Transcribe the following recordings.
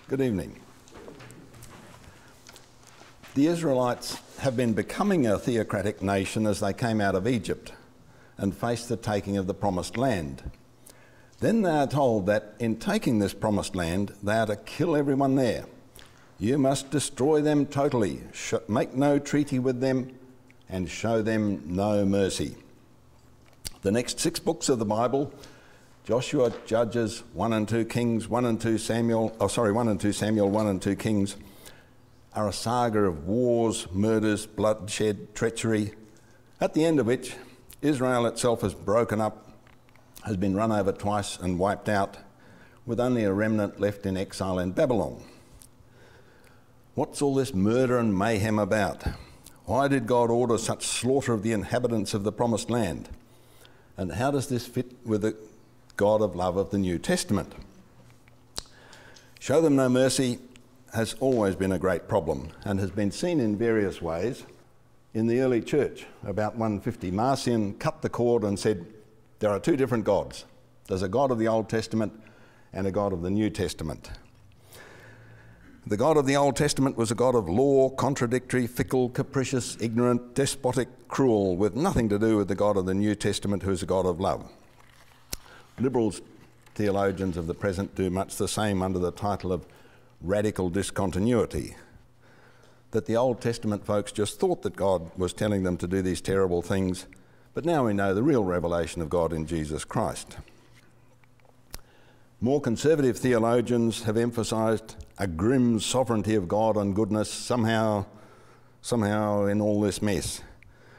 Good evening. The Israelites have been becoming a theocratic nation as they came out of Egypt and faced the taking of the promised land. Then they are told that in taking this promised land, they are to kill everyone there. You must destroy them totally, make no treaty with them, and show them no mercy. The next 6 books of the Bible, Joshua, Judges, 1 and 2 Kings, 1 and 2 Samuel, 1 and 2 Samuel, 1 and 2 Kings, are a saga of wars, murders, bloodshed, treachery, at the end of which Israel itself is broken up, has been run over twice and wiped out, with only a remnant left in exile in Babylon. What's all this murder and mayhem about? Why did God order such slaughter of the inhabitants of the promised land? And how does this fit with the God of love of the New Testament? Show them no mercy has always been a great problem and has been seen in various ways in the early church. About 150, Marcion cut the cord and said, there are 2 different gods. There's a God of the Old Testament and a God of the New Testament. The God of the Old Testament was a God of law, contradictory, fickle, capricious, ignorant, despotic, cruel, with nothing to do with the God of the New Testament, who is a God of love. Liberals, theologians of the present, do much the same under the title of radical discontinuity, that the Old Testament folks just thought that God was telling them to do these terrible things, but now we know the real revelation of God in Jesus Christ. More conservative theologians have emphasised a grim sovereignty of God and goodness somehow in all this mess.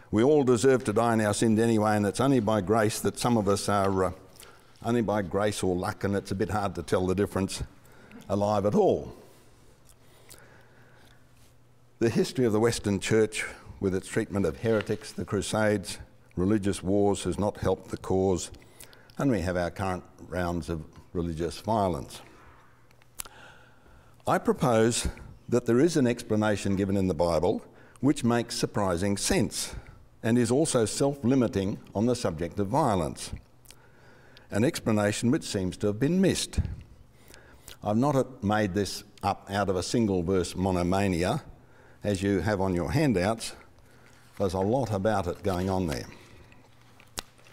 We all deserve to die in our sins anyway, and it's only by grace that some of us are only by grace or luck, and it's a bit hard to tell the difference, alive at all. The history of the Western Church, with its treatment of heretics, the Crusades, religious wars, has not helped the cause, and we have our current rounds of religious violence. I propose that there is an explanation given in the Bible which makes surprising sense and is also self-limiting on the subject of violence, an explanation which seems to have been missed. I've not made this up out of a single verse monomania, as you have on your handouts. There's a lot about it going on there.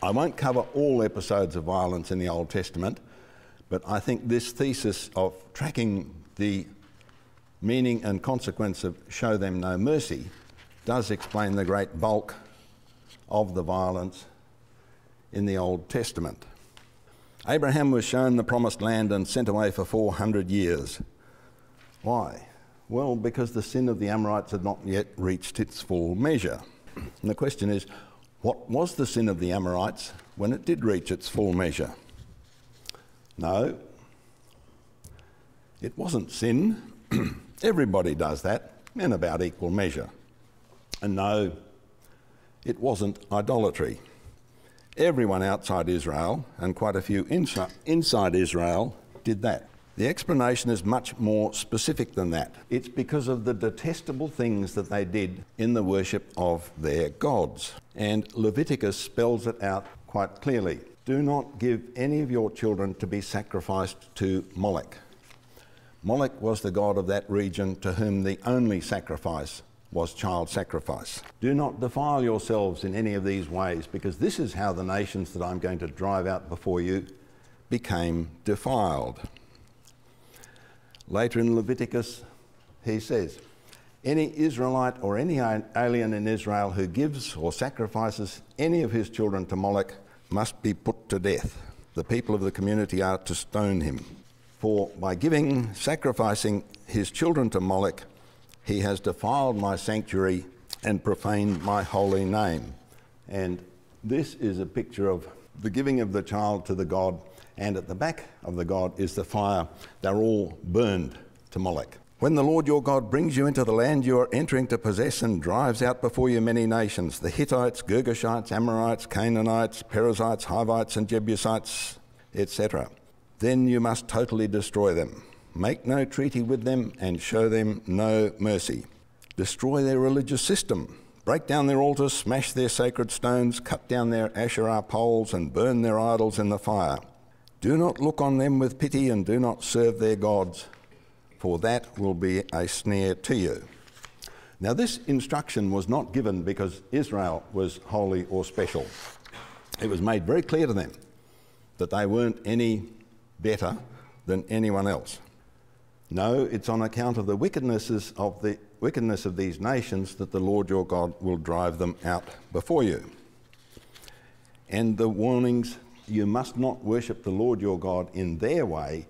I won't cover all episodes of violence in the Old Testament, but I think this thesis of tracking the meaning and consequence of show them no mercy does explain the great bulk of the violence in the Old Testament. Abraham was shown the promised land and sent away for 400 years. Why? Well, because the sin of the Amorites had not yet reached its full measure. And the question is, what was the sin of the Amorites when it did reach its full measure? No, it wasn't sin. Everybody does that in about equal measure. And no, it wasn't idolatry. Everyone outside Israel, and quite a few inside Israel, did that. The explanation is much more specific than that. It's because of the detestable things that they did in the worship of their gods. And Leviticus spells it out quite clearly. Do not give any of your children to be sacrificed to Moloch. Moloch was the god of that region to whom the only sacrifice was child sacrifice. Do not defile yourselves in any of these ways, because this is how the nations that I'm going to drive out before you became defiled. Later in Leviticus, he says, any Israelite or any alien in Israel who gives or sacrifices any of his children to Moloch must be put to death. The people of the community are to stone him. For by sacrificing his children to Moloch, he has defiled my sanctuary and profaned my holy name. And this is a picture of the giving of the child to the god, and at the back of the god is the fire. They're all burned to Moloch. When the Lord your God brings you into the land you are entering to possess and drives out before you many nations, the Hittites, Girgashites, Amorites, Canaanites, Perizzites, Hivites and Jebusites, etc., then you must totally destroy them. Make no treaty with them and show them no mercy. Destroy their religious system. Break down their altars, smash their sacred stones, cut down their Asherah poles and burn their idols in the fire. Do not look on them with pity and do not serve their gods, for that will be a snare to you. Now, this instruction was not given because Israel was holy or special. It was made very clear to them that they weren't any better than anyone else. No, it's on account of the wickedness of these nations that the Lord your God will drive them out before you. And the warnings, you must not worship the Lord your God in their way,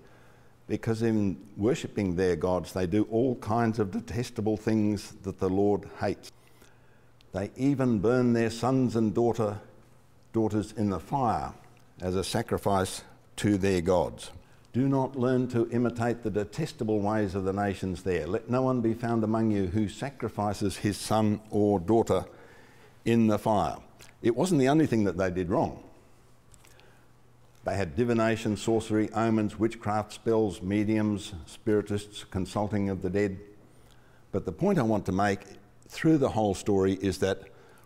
because in worshipping their gods they do all kinds of detestable things that the Lord hates. They even burn their sons and daughters in the fire as a sacrifice to their gods. Do not learn to imitate the detestable ways of the nations there. Let no one be found among you who sacrifices his son or daughter in the fire. It wasn't the only thing that they did wrong. They had divination, sorcery, omens, witchcraft, spells, mediums, spiritists, consulting of the dead. But the point I want to make through the whole story is that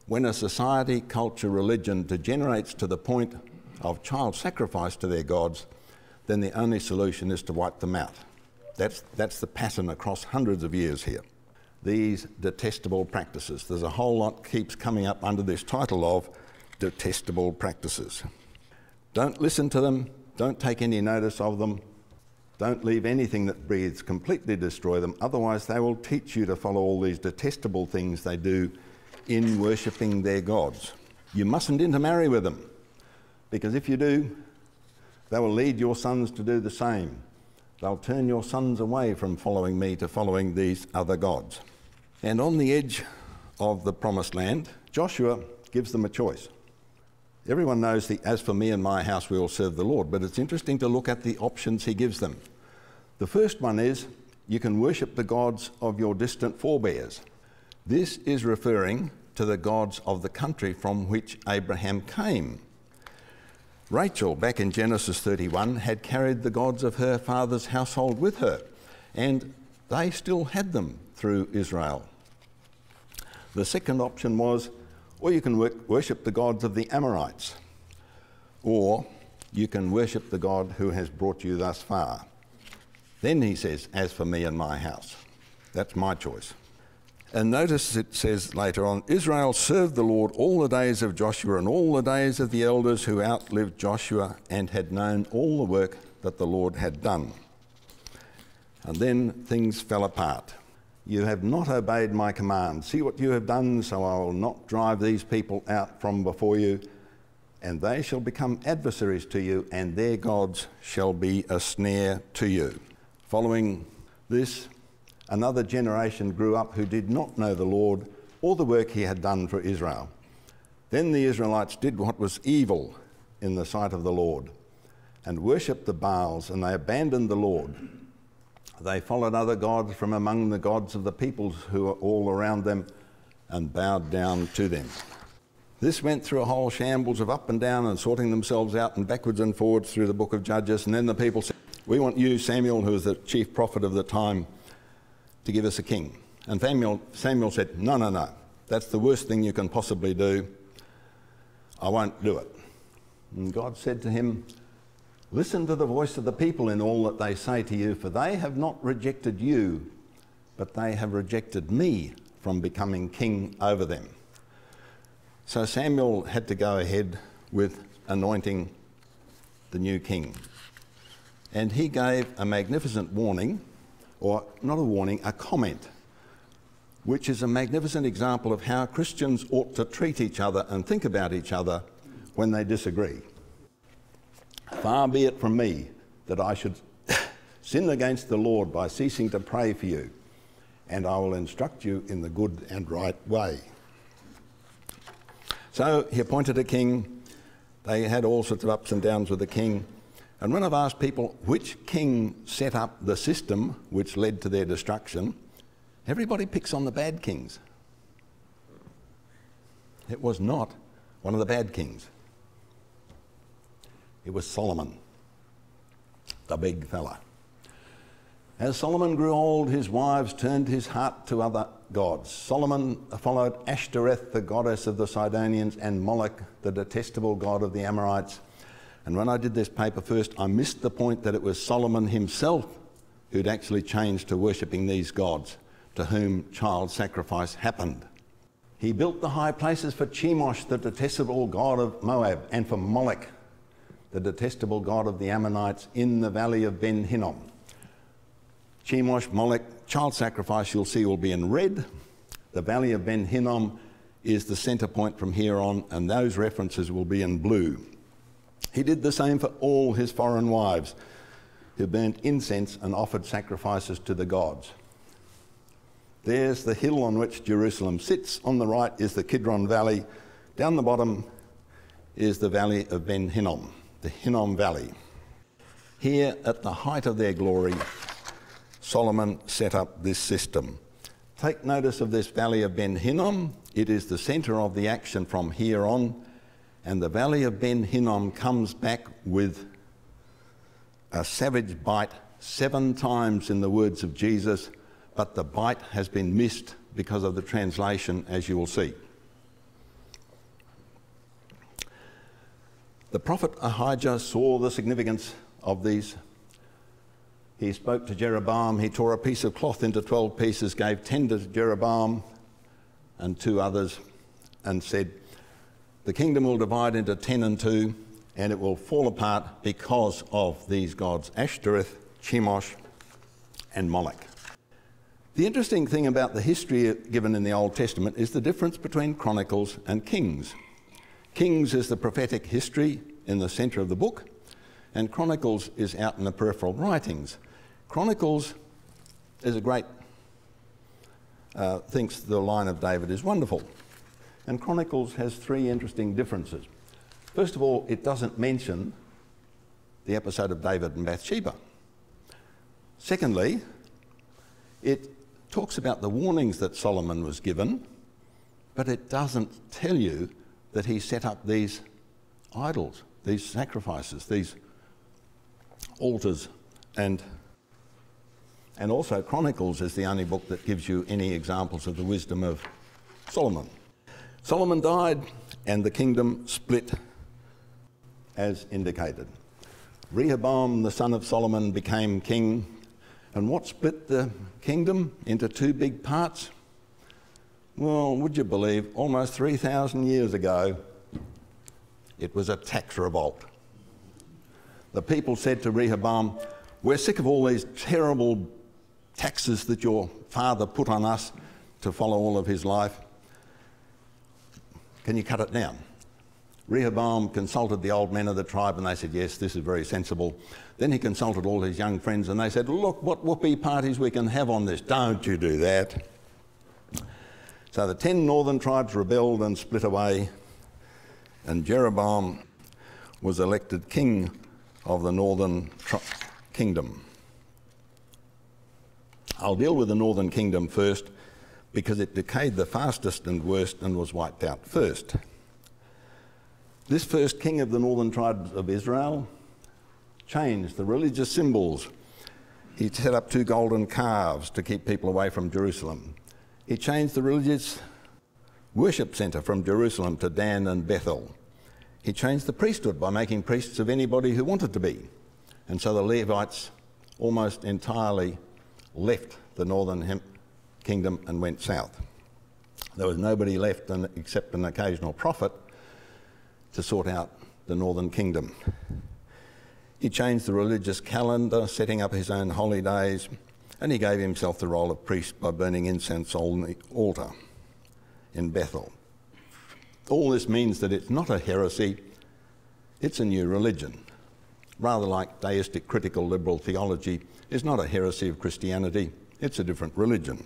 when a society, culture, religion degenerates to the point of child sacrifice to their gods, then the only solution is to wipe them out. That's the pattern across hundreds of years here. These detestable practices. There's a whole lot keeps coming up under this title of detestable practices. Don't listen to them, don't take any notice of them, don't leave anything that breathes, completely destroy them, otherwise they will teach you to follow all these detestable things they do in worshipping their gods. You mustn't intermarry with them, because if you do, they will lead your sons to do the same. They'll turn your sons away from following me to following these other gods. And on the edge of the promised land, Joshua gives them a choice. Everyone knows the "as for me and my house we will serve the Lord," but it's interesting to look at the options he gives them. The first one is, you can worship the gods of your distant forebears. This is referring to the gods of the country from which Abraham came. Rachel, back in Genesis 31, had carried the gods of her father's household with her, and they still had them through Israel. The second option was, or you can worship the gods of the Amorites, or you can worship the God who has brought you thus far. Then he says, "as for me and my house." That's my choice. And notice it says later on, Israel served the Lord all the days of Joshua and all the days of the elders who outlived Joshua and had known all the work that the Lord had done. And then things fell apart. You have not obeyed my command. See what you have done, so I will not drive these people out from before you, and they shall become adversaries to you, and their gods shall be a snare to you. Following this, another generation grew up who did not know the Lord or the work he had done for Israel. Then the Israelites did what was evil in the sight of the Lord and worshipped the Baals, and they abandoned the Lord. They followed other gods from among the gods of the peoples who were all around them and bowed down to them. This went through a whole shambles of up and down and sorting themselves out and backwards and forwards through the book of Judges. And then the people said, "We want you, Samuel, who was the chief prophet of the time, to give us a king." And Samuel said, No, that's the worst thing you can possibly do. I won't do it. And God said to him, "Listen to the voice of the people in all that they say to you, for they have not rejected you, but they have rejected me from becoming king over them." So Samuel had to go ahead with anointing the new king. And he gave a magnificent warning, or not a warning, a comment, which is a magnificent example of how Christians ought to treat each other and think about each other when they disagree. "Far be it from me that I should sin against the Lord by ceasing to pray for you, and I will instruct you in the good and right way." So he appointed a king. They had all sorts of ups and downs with the king. And when I've asked people which king set up the system which led to their destruction, everybody picks on the bad kings. It was not one of the bad kings. It was Solomon, the big fella. As Solomon grew old, his wives turned his heart to other gods. Solomon followed Ashtoreth, the goddess of the Sidonians, and Moloch, the detestable god of the Amorites. And when I did this paper first, I missed the point that it was Solomon himself who'd actually changed to worshipping these gods, to whom child sacrifice happened. He built the high places for Chemosh, the detestable god of Moab, and for Moloch, the detestable god of the Ammonites, in the valley of Ben Hinnom. Chemosh, Moloch, child sacrifice, you'll see, will be in red. The valley of Ben Hinnom is the centre point from here on, and those references will be in blue. He did the same for all his foreign wives, who burnt incense and offered sacrifices to the gods. There's the hill on which Jerusalem sits. On the right is the Kidron Valley. Down the bottom is the valley of Ben Hinnom, the Hinnom Valley. Here, at the height of their glory, Solomon set up this system. Take notice of this valley of Ben Hinnom. It is the centre of the action from here on, and the valley of Ben Hinnom comes back with a savage bite 7 times in the words of Jesus, but the bite has been missed because of the translation, as you will see. The prophet Ahijah saw the significance of these. He spoke to Jeroboam. He tore a piece of cloth into 12 pieces, gave 10 to Jeroboam and 2 others, and said, the kingdom will divide into 10 and 2, and it will fall apart because of these gods, Ashtoreth, Chemosh, and Moloch. The interesting thing about the history given in the Old Testament is the difference between Chronicles and Kings. Kings is the prophetic history in the centre of the book, and Chronicles is out in the peripheral writings. Chronicles is a great, thinks the line of David is wonderful. And Chronicles has 3 interesting differences. First of all, it doesn't mention the episode of David and Bathsheba. Secondly, it talks about the warnings that Solomon was given, but it doesn't tell you that he set up these idols, these sacrifices, these altars, and also Chronicles is the only book that gives you any examples of the wisdom of Solomon. Solomon died and the kingdom split as indicated. Rehoboam, the son of Solomon, became king. And what split the kingdom into 2 big parts? Well, would you believe, almost 3,000 years ago, it was a tax revolt. The people said to Rehoboam, we're sick of all these terrible taxes that your father put on us to follow all of his life. Can you cut it down? Rehoboam consulted the old men of the tribe and they said, yes, this is very sensible. Then he consulted all his young friends and they said, look, what whoopee parties we can have on this. Don't you do that. So the 10 northern tribes rebelled and split away, and Jeroboam was elected king of the northern kingdom. I'll deal with the northern kingdom first because it decayed the fastest and worst and was wiped out first. This first king of the northern tribes of Israel changed the religious symbols. He set up 2 golden calves to keep people away from Jerusalem. He changed the religious worship centre from Jerusalem to Dan and Bethel. He changed the priesthood by making priests of anybody who wanted to be. And so the Levites almost entirely left the northern kingdom and went south. There was nobody left except an occasional prophet to sort out the northern kingdom. He changed the religious calendar, setting up his own holy days, and he gave himself the role of priest by burning incense on the altar in Bethel. All this means that it's not a heresy, it's a new religion. Rather like deistic critical liberal theology is not a heresy of Christianity, it's a different religion.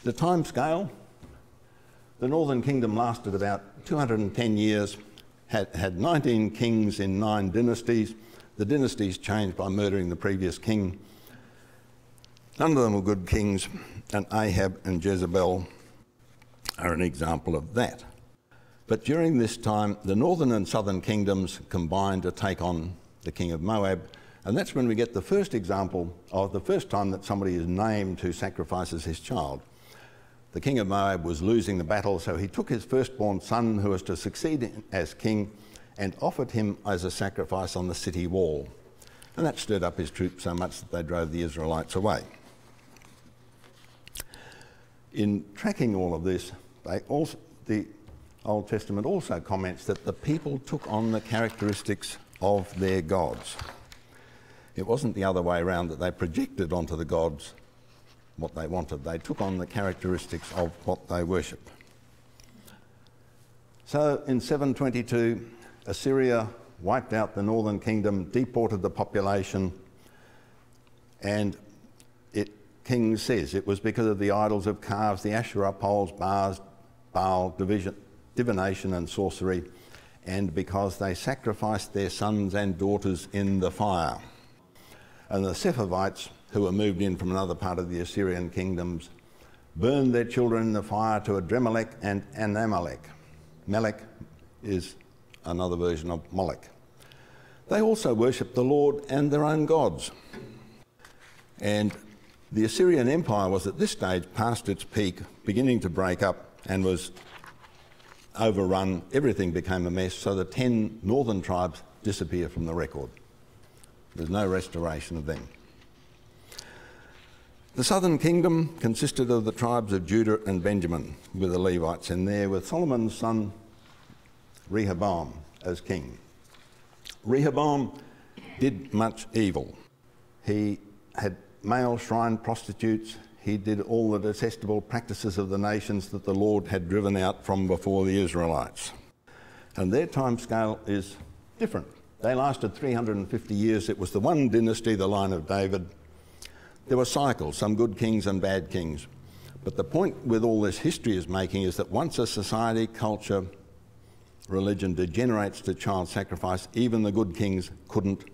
The time scale, the northern kingdom lasted about 210 years, had 19 kings in 9 dynasties. The dynasties changed by murdering the previous king. None of them were good kings, and Ahab and Jezebel are an example of that. But during this time, the northern and southern kingdoms combined to take on the king of Moab, and that's when we get the first example of the first time that somebody is named who sacrifices his child. The king of Moab was losing the battle, so he took his firstborn son, who was to succeed as king, and offered him as a sacrifice on the city wall. And that stirred up his troops so much that they drove the Israelites away. In tracking all of this, the Old Testament also comments that the people took on the characteristics of their gods. It wasn't the other way around, that they projected onto the gods what they wanted. They took on the characteristics of what they worshipped. So in 722, Assyria wiped out the northern kingdom, deported the population, and King says it was because of the idols of calves, the Asherah poles, Baal, divination and sorcery, and because they sacrificed their sons and daughters in the fire. And the Sepharvites, who were moved in from another part of the Assyrian kingdoms, burned their children in the fire to Adremelech and Anamelech. Melech is another version of Molech. They also worshipped the Lord and their own gods. And the Assyrian Empire was at this stage past its peak, beginning to break up, and was overrun. Everything became a mess, so the 10 northern tribes disappear from the record. There's no restoration of them. The southern kingdom consisted of the tribes of Judah and Benjamin, with the Levites in there, with Solomon's son Rehoboam as king. Rehoboam did much evil. He had male shrine prostitutes. He did all the detestable practices of the nations that the Lord had driven out from before the Israelites. And their time scale is different. They lasted 350 years. It was the one dynasty, the line of David. There were cycles, some good kings and bad kings. But the point with all this history is making is that once a society, culture, religion degenerates to child sacrifice, even the good kings couldn't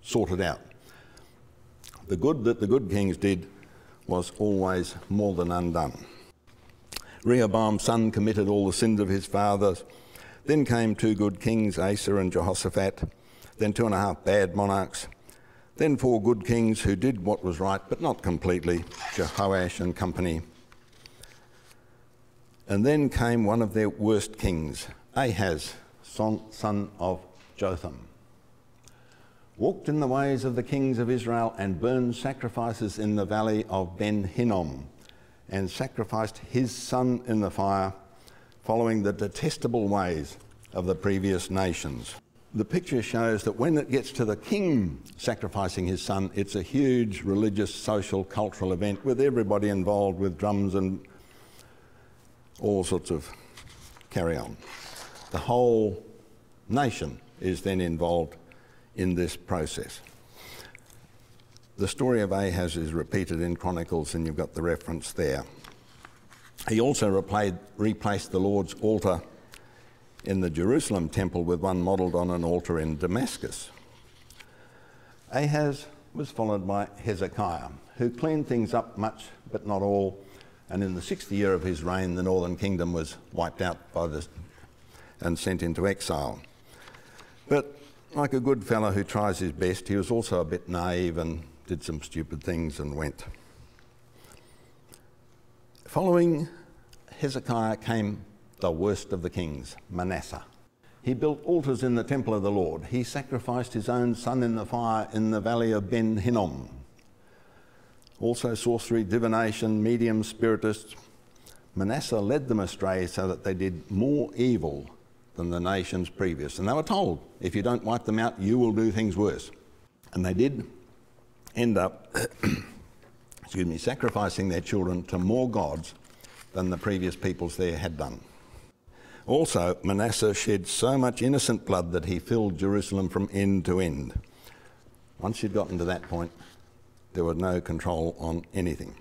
sort it out. The good that the good kings did was always more than undone. Rehoboam's son committed all the sins of his fathers. Then came 2 good kings, Asa and Jehoshaphat. Then 2.5 bad monarchs. Then 4 good kings who did what was right, but not completely, Jehoash and company. And then came one of their worst kings, Ahaz, son of Jotham. Walked in the ways of the kings of Israel and burned sacrifices in the valley of Ben Hinnom, and sacrificed his son in the fire, following the detestable ways of the previous nations. The picture shows that when it gets to the king sacrificing his son, it's a huge religious, social, cultural event with everybody involved, with drums and all sorts of carry on. The whole nation is then involved in this process. The story of Ahaz is repeated in Chronicles, and you've got the reference there. He also replaced the Lord's altar in the Jerusalem temple with one modelled on an altar in Damascus. Ahaz was followed by Hezekiah, who cleaned things up much but not all, and in the 6th year of his reign the northern kingdom was wiped out and sent into exile. But like a good fellow who tries his best, he was also a bit naive and did some stupid things and went. Following Hezekiah came the worst of the kings, Manasseh. He built altars in the temple of the Lord. He sacrificed his own son in the fire in the valley of Ben Hinnom. Also sorcery, divination, mediums, spiritists. Manasseh led them astray so that they did more evil than the nations previous. And they were told, if you don't wipe them out, you will do things worse. And they did end up sacrificing their children to more gods than the previous peoples there had done. Also, Manasseh shed so much innocent blood that he filled Jerusalem from end to end. Once you'd gotten to that point, there was no control on anything.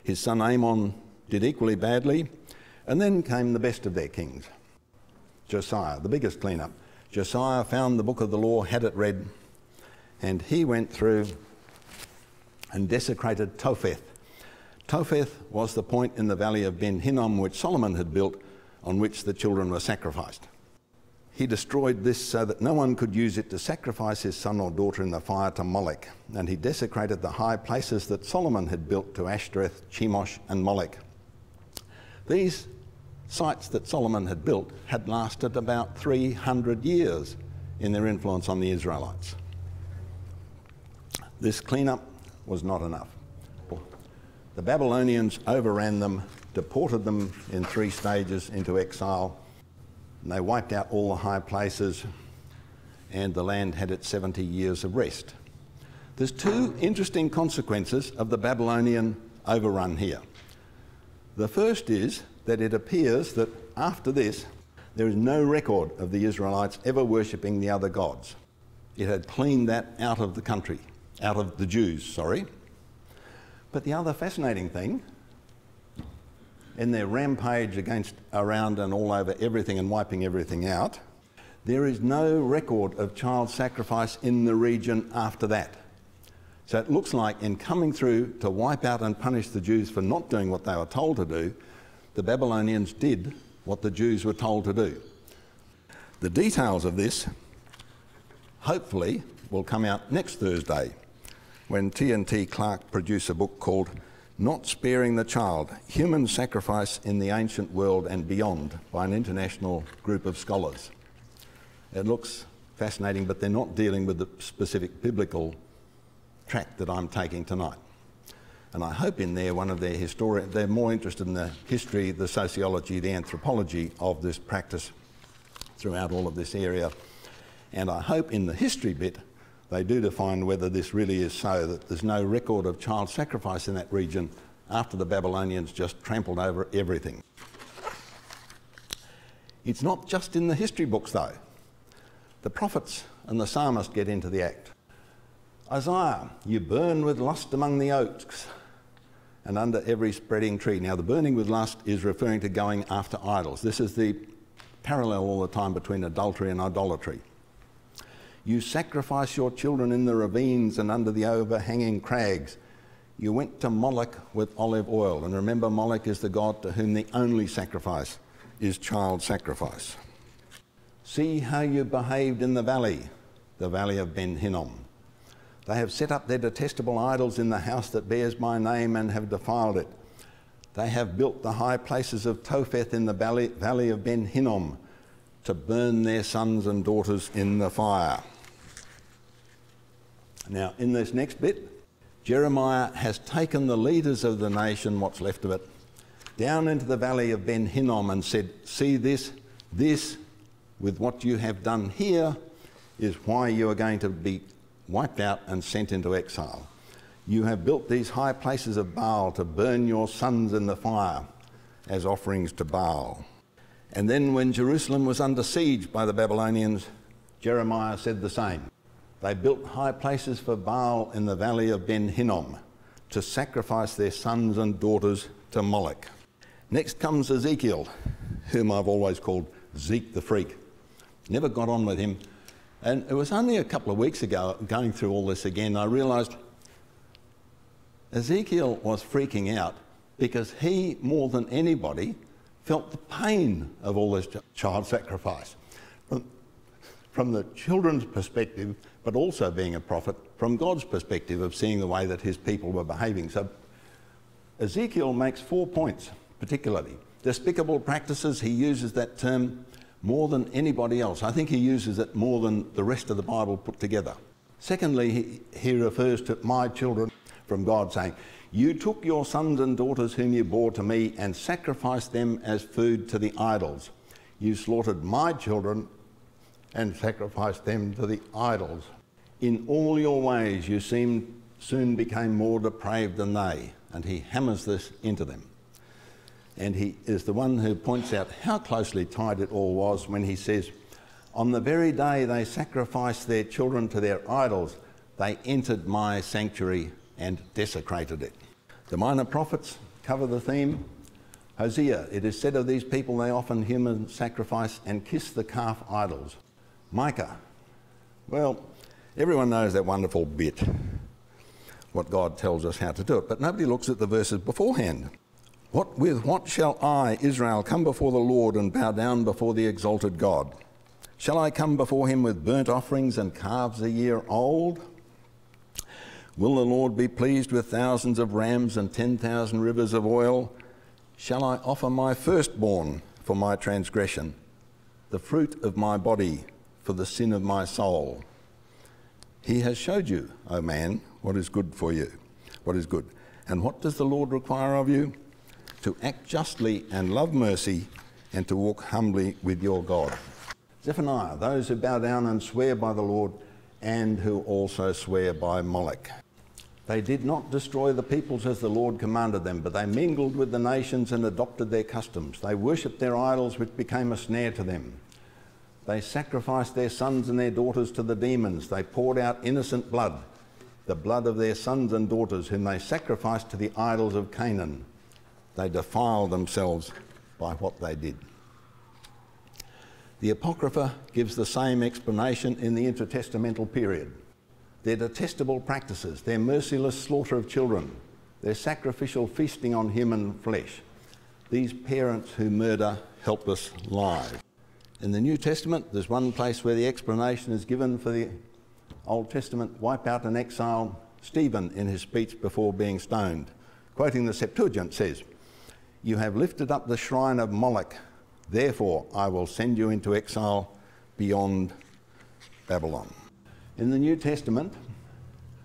His son Amon did equally badly, and then came the best of their kings, Josiah, the biggest cleanup. Josiah found the book of the law, had it read, and he went through and desecrated Topheth. Topheth was the point in the valley of Ben Hinnom which Solomon had built, on which the children were sacrificed. He destroyed this so that no one could use it to sacrifice his son or daughter in the fire to Molech, and he desecrated the high places that Solomon had built to Ashtoreth, Chemosh and Molech. These sites that Solomon had built had lasted about 300 years in their influence on the Israelites. This cleanup was not enough. The Babylonians overran them, deported them in 3 stages into exile, and they wiped out all the high places, and the land had its 70 years of rest. There's 2 interesting consequences of the Babylonian overrun here. The first is that it appears that after this, there is no record of the Israelites ever worshipping the other gods. It had cleaned that out of the country, out of the Jews, sorry. But the other fascinating thing, in their rampage around and all over everything and wiping everything out, there is no record of child sacrifice in the region after that. So it looks like in coming through to wipe out and punish the Jews for not doing what they were told to do, the Babylonians did what the Jews were told to do. The details of this, hopefully, will come out next Thursday when T&T Clark produce a book called Not Sparing the Child, Human Sacrifice in the Ancient World and Beyond by an international group of scholars. It looks fascinating, but they're not dealing with the specific biblical track that I'm taking tonight. And I hope in there one of their historians, they're more interested in the history, the sociology, the anthropology of this practice throughout all of this area. And I hope in the history bit they do define whether this really is so, that there's no record of child sacrifice in that region after the Babylonians just trampled over everything. It's not just in the history books though. The prophets and the psalmist get into the act. Isaiah, you burn with lust among the oaks and under every spreading tree. Now the burning with lust is referring to going after idols. This is the parallel all the time between adultery and idolatry. You sacrifice your children in the ravines and under the overhanging crags. You went to Moloch with olive oil. And remember, Moloch is the god to whom the only sacrifice is child sacrifice. See how you behaved in the valley of Ben Hinnom. They have set up their detestable idols in the house that bears my name and have defiled it. They have built the high places of Topheth in the valley of Ben Hinnom to burn their sons and daughters in the fire. Now, in this next bit, Jeremiah has taken the leaders of the nation, what's left of it, down into the valley of Ben Hinnom and said, see this with what you have done here is why you are going to be wiped out and sent into exile. You have built these high places of Baal to burn your sons in the fire as offerings to Baal. And then when Jerusalem was under siege by the Babylonians, Jeremiah said the same. They built high places for Baal in the valley of Ben Hinnom to sacrifice their sons and daughters to Moloch. Next comes Ezekiel, whom I've always called Zeke the Freak. Never got on with him. And it was only a couple of weeks ago, going through all this again, I realised Ezekiel was freaking out because he, more than anybody, felt the pain of all this child sacrifice. From the children's perspective, but also being a prophet, from God's perspective of seeing the way that his people were behaving. So Ezekiel makes 4 points, particularly. Despicable practices, he uses that term more than anybody else. I think he uses it more than the rest of the Bible put together. Secondly, he refers to my children from God, saying, you took your sons and daughters whom you bore to me and sacrificed them as food to the idols. You slaughtered my children and sacrificed them to the idols. In all your ways you soon became more depraved than they. And he hammers this into them. And he is the one who points out how closely tied it all was when he says, on the very day they sacrificed their children to their idols, they entered my sanctuary and desecrated it. The minor prophets cover the theme. Hosea, it is said of these people they offer human sacrifice and kiss the calf idols. Micah, well, everyone knows that wonderful bit, what God tells us how to do it, but nobody looks at the verses beforehand. With what shall I, Israel, come before the Lord and bow down before the exalted God? Shall I come before him with burnt offerings and calves a year old? Will the Lord be pleased with thousands of rams and 10,000 rivers of oil? Shall I offer my firstborn for my transgression, the fruit of my body for the sin of my soul? He has showed you, O man, what is good for you, what is good. And what does the Lord require of you? To act justly and love mercy and to walk humbly with your God. Zephaniah, those who bow down and swear by the Lord and who also swear by Molech. They did not destroy the peoples as the Lord commanded them, but they mingled with the nations and adopted their customs. They worshipped their idols, which became a snare to them. They sacrificed their sons and their daughters to the demons. They poured out innocent blood, the blood of their sons and daughters, whom they sacrificed to the idols of Canaan. They defiled themselves by what they did. The Apocrypha gives the same explanation in the intertestamental period. Their detestable practices, their merciless slaughter of children, their sacrificial feasting on human flesh, these parents who murder helpless lives. In the New Testament, there's one place where the explanation is given for the Old Testament wipeout and exile. Stephen, in his speech before being stoned, quoting the Septuagint, says, "You have lifted up the shrine of Moloch, therefore I will send you into exile beyond Babylon." In the New Testament,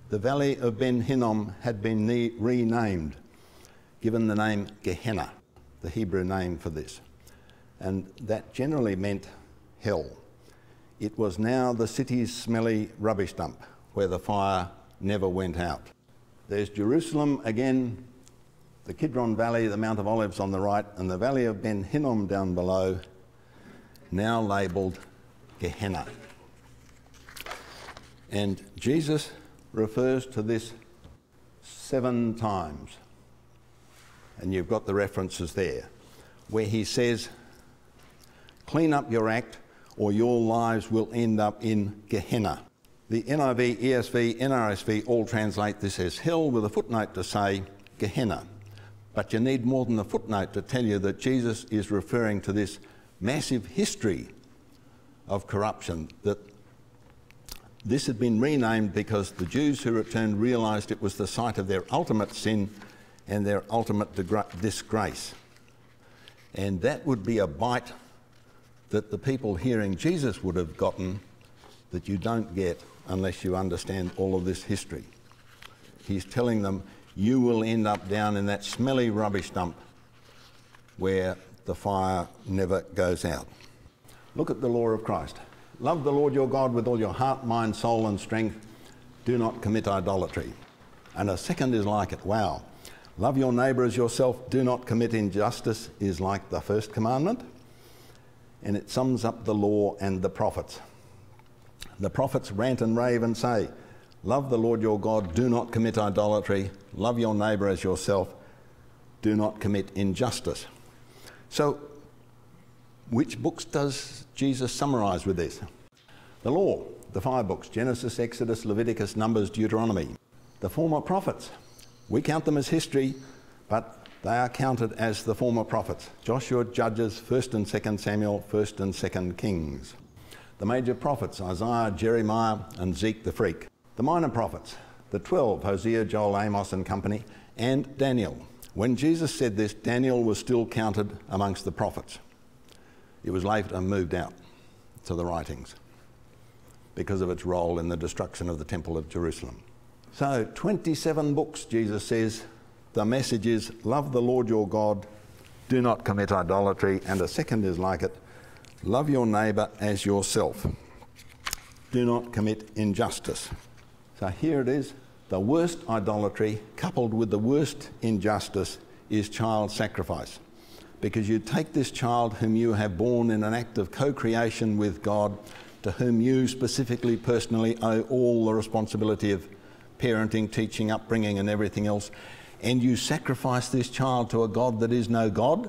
the valley of Ben Hinnom had been renamed, given the name Gehenna, the Hebrew name for this. And that generally meant hell. It was now the city's smelly rubbish dump, where the fire never went out. There's Jerusalem again, the Kidron Valley, the Mount of Olives on the right, and the valley of Ben Hinnom down below, now labelled Gehenna. And Jesus refers to this 7 times. And you've got the references there, where he says, "Clean up your act or your lives will end up in Gehenna." The NIV, ESV, NRSV all translate this as hell with a footnote to say Gehenna. But you need more than a footnote to tell you that Jesus is referring to this massive history of corruption, that this had been renamed because the Jews who returned realised it was the site of their ultimate sin and their ultimate disgrace. And that would be a bite that the people hearing Jesus would have gotten that you don't get unless you understand all of this history. He's telling them, you will end up down in that smelly rubbish dump where the fire never goes out. Look at the law of Christ. Love the Lord your God with all your heart, mind, soul and strength. Do not commit idolatry. And a second is like it. Wow. Love your neighbour as yourself. Do not commit injustice is like the first commandment. And it sums up the law and the prophets. The prophets rant and rave and say, love the Lord your God, do not commit idolatry, love your neighbour as yourself, do not commit injustice. So, which books does Jesus summarise with this? The law, the 5 books, Genesis, Exodus, Leviticus, Numbers, Deuteronomy. The former prophets, we count them as history, but they are counted as the former prophets. Joshua, Judges, 1st and 2nd Samuel, 1st and 2nd Kings. The major prophets, Isaiah, Jeremiah and Zeke the Freak. The minor prophets, the 12, Hosea, Joel, Amos and company, and Daniel. When Jesus said this, Daniel was still counted amongst the prophets. It was later moved out to the writings because of its role in the destruction of the Temple of Jerusalem. So 27 books, Jesus says. The message is, love the Lord your God, do not commit idolatry, and a second is like it, love your neighbour as yourself. Do not commit injustice. So here it is, the worst idolatry coupled with the worst injustice is child sacrifice. Because you take this child whom you have born in an act of co-creation with God, to whom you specifically, personally owe all the responsibility of parenting, teaching, upbringing and everything else, and you sacrifice this child to a God that is no God.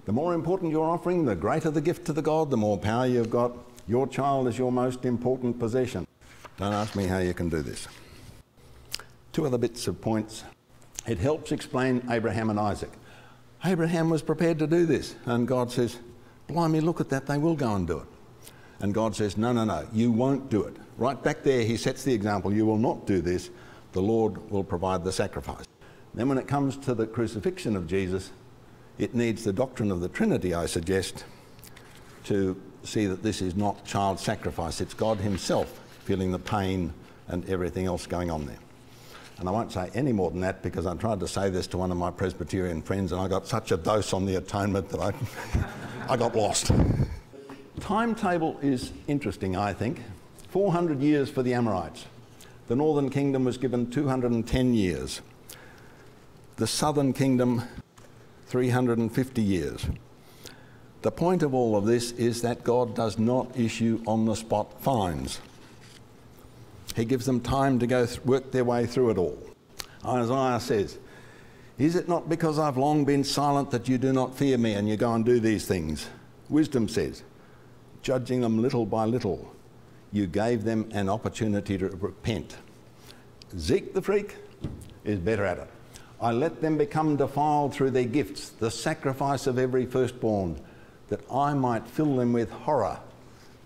The more important your offering, the greater the gift to the God, the more power you've got. Your child is your most important possession. Don't ask me how you can do this. 2 other bits of points. It helps explain Abraham and Isaac. Abraham was prepared to do this, and God says, blimey, look at that, they will go and do it. And God says, no, no, no, you won't do it. Right back there, he sets the example, you will not do this, the Lord will provide the sacrifice. Then when it comes to the crucifixion of Jesus, it needs the doctrine of the Trinity, I suggest, to see that this is not child sacrifice. It's God himself feeling the pain and everything else going on there. And I won't say any more than that because I tried to say this to one of my Presbyterian friends and I got such a dose on the atonement that I got lost. Timetable is interesting, I think. 400 years for the Amorites. The northern kingdom was given 210 years. The southern kingdom, 350 years. The point of all of this is that God does not issue on-the-spot fines. He gives them time to go work their way through it all. Isaiah says, "Is it not because I've long been silent that you do not fear me and you go and do these things?" Wisdom says, "Judging them little by little, you gave them an opportunity to repent." Zeke the freak is better at it. "I let them become defiled through their gifts, the sacrifice of every firstborn, that I might fill them with horror,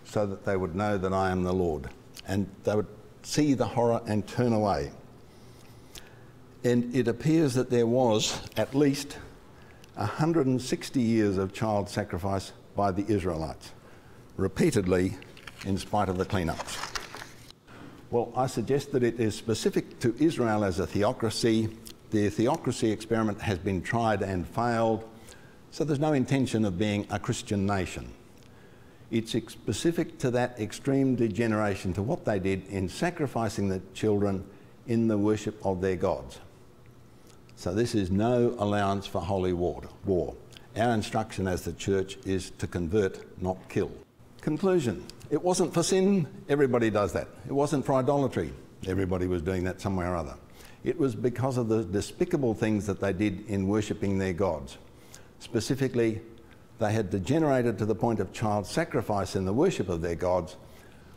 so that they would know that I am the Lord." And they would see the horror and turn away. And it appears that there was at least 160 years of child sacrifice by the Israelites, repeatedly in spite of the cleanups. Well, I suggest that it is specific to Israel as a theocracy. The theocracy experiment has been tried and failed, so there's no intention of being a Christian nation. It's specific to that extreme degeneration, to what they did in sacrificing the children in the worship of their gods. So this is no allowance for holy war. Our instruction as the church is to convert, not kill. Conclusion. It wasn't for sin. Everybody does that. It wasn't for idolatry. Everybody was doing that somewhere or other. It was because of the despicable things that they did in worshipping their gods. Specifically, they had degenerated to the point of child sacrifice in the worship of their gods,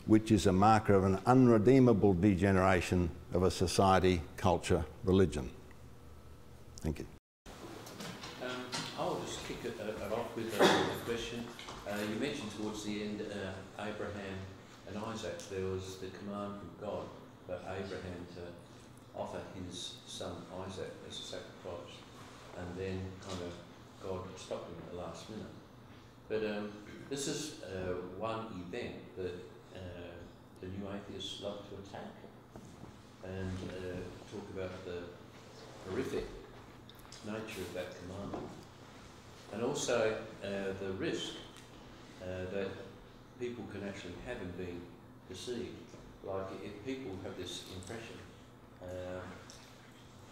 which is a marker of an unredeemable degeneration of a society, culture, religion. Thank you. I'll just kick it off with a question. You mentioned towards the end Abraham and Isaac. There was the command from God for Abraham to offer his son Isaac as a sacrifice, and then kind of God stopped him at the last minute. But this is one event that the new atheists love to attack and talk about the horrific nature of that commandment, and also the risk that people can actually have in being deceived. Like if people have this impression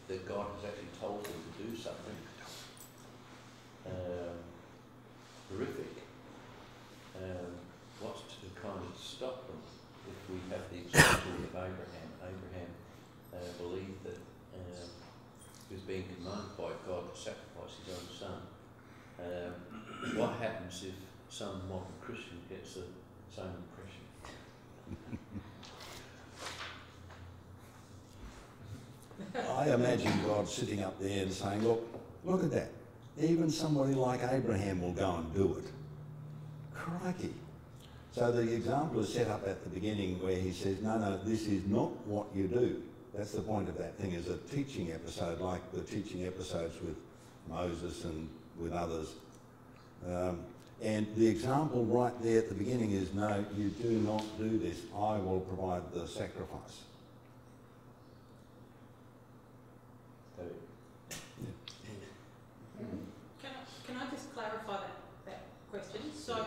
that God has actually told them to do something horrific, what's to kind of stop them? If we have the example of Abraham. Abraham believed that he was being commanded by God to sacrifice his own son. What happens if some modern Christian gets the same impression? I imagine God sitting up there and saying, look at that. Even somebody like Abraham will go and do it. Crikey. So the example is set up at the beginning where he says, no, this is not what you do. That's the point of that thing, is a teaching episode, like the teaching episodes with Moses and with others. And the example right there at the beginning is, no, you do not do this. I will provide the sacrifice. Can I just clarify that question? So,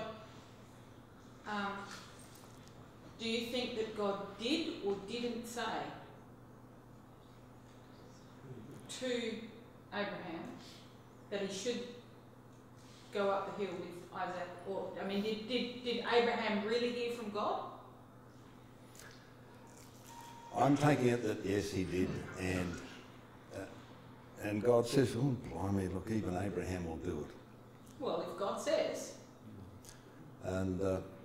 do you think that God did or didn't say to Abraham that he should go up the hill with Isaac? Or, I mean, did Abraham really hear from God? I'm taking it that yes, he did, and God says, oh, blimey, look, even Abraham will do it. Well, if God says. And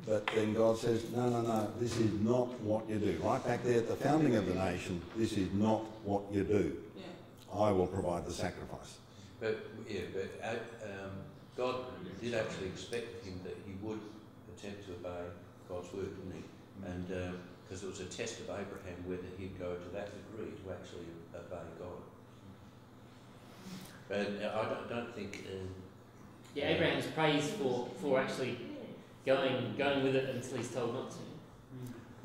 but then God says, no, this is not what you do. Right back there at the founding of the nation, this is not what you do. Yeah. I will provide the sacrifice. But God did actually expect him that he would attempt to obey God's word, didn't he? And because it was a test of Abraham whether he'd go to that degree to actually obey God. And I don't think. Abraham's praised for actually going with it until he's told not to.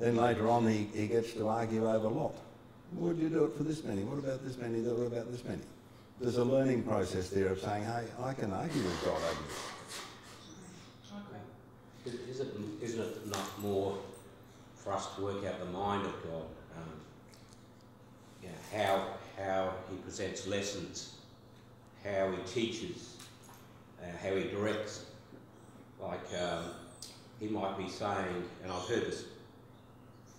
Then later on he gets to argue over Lot. Would you do it for this many? What about this many? What about this many? There's a learning process there of saying, hey, I can argue with God over this. Okay. Isn't it not more for us to work out the mind of God? How he presents lessons, how he teaches, how he directs. Like he might be saying, and I've heard this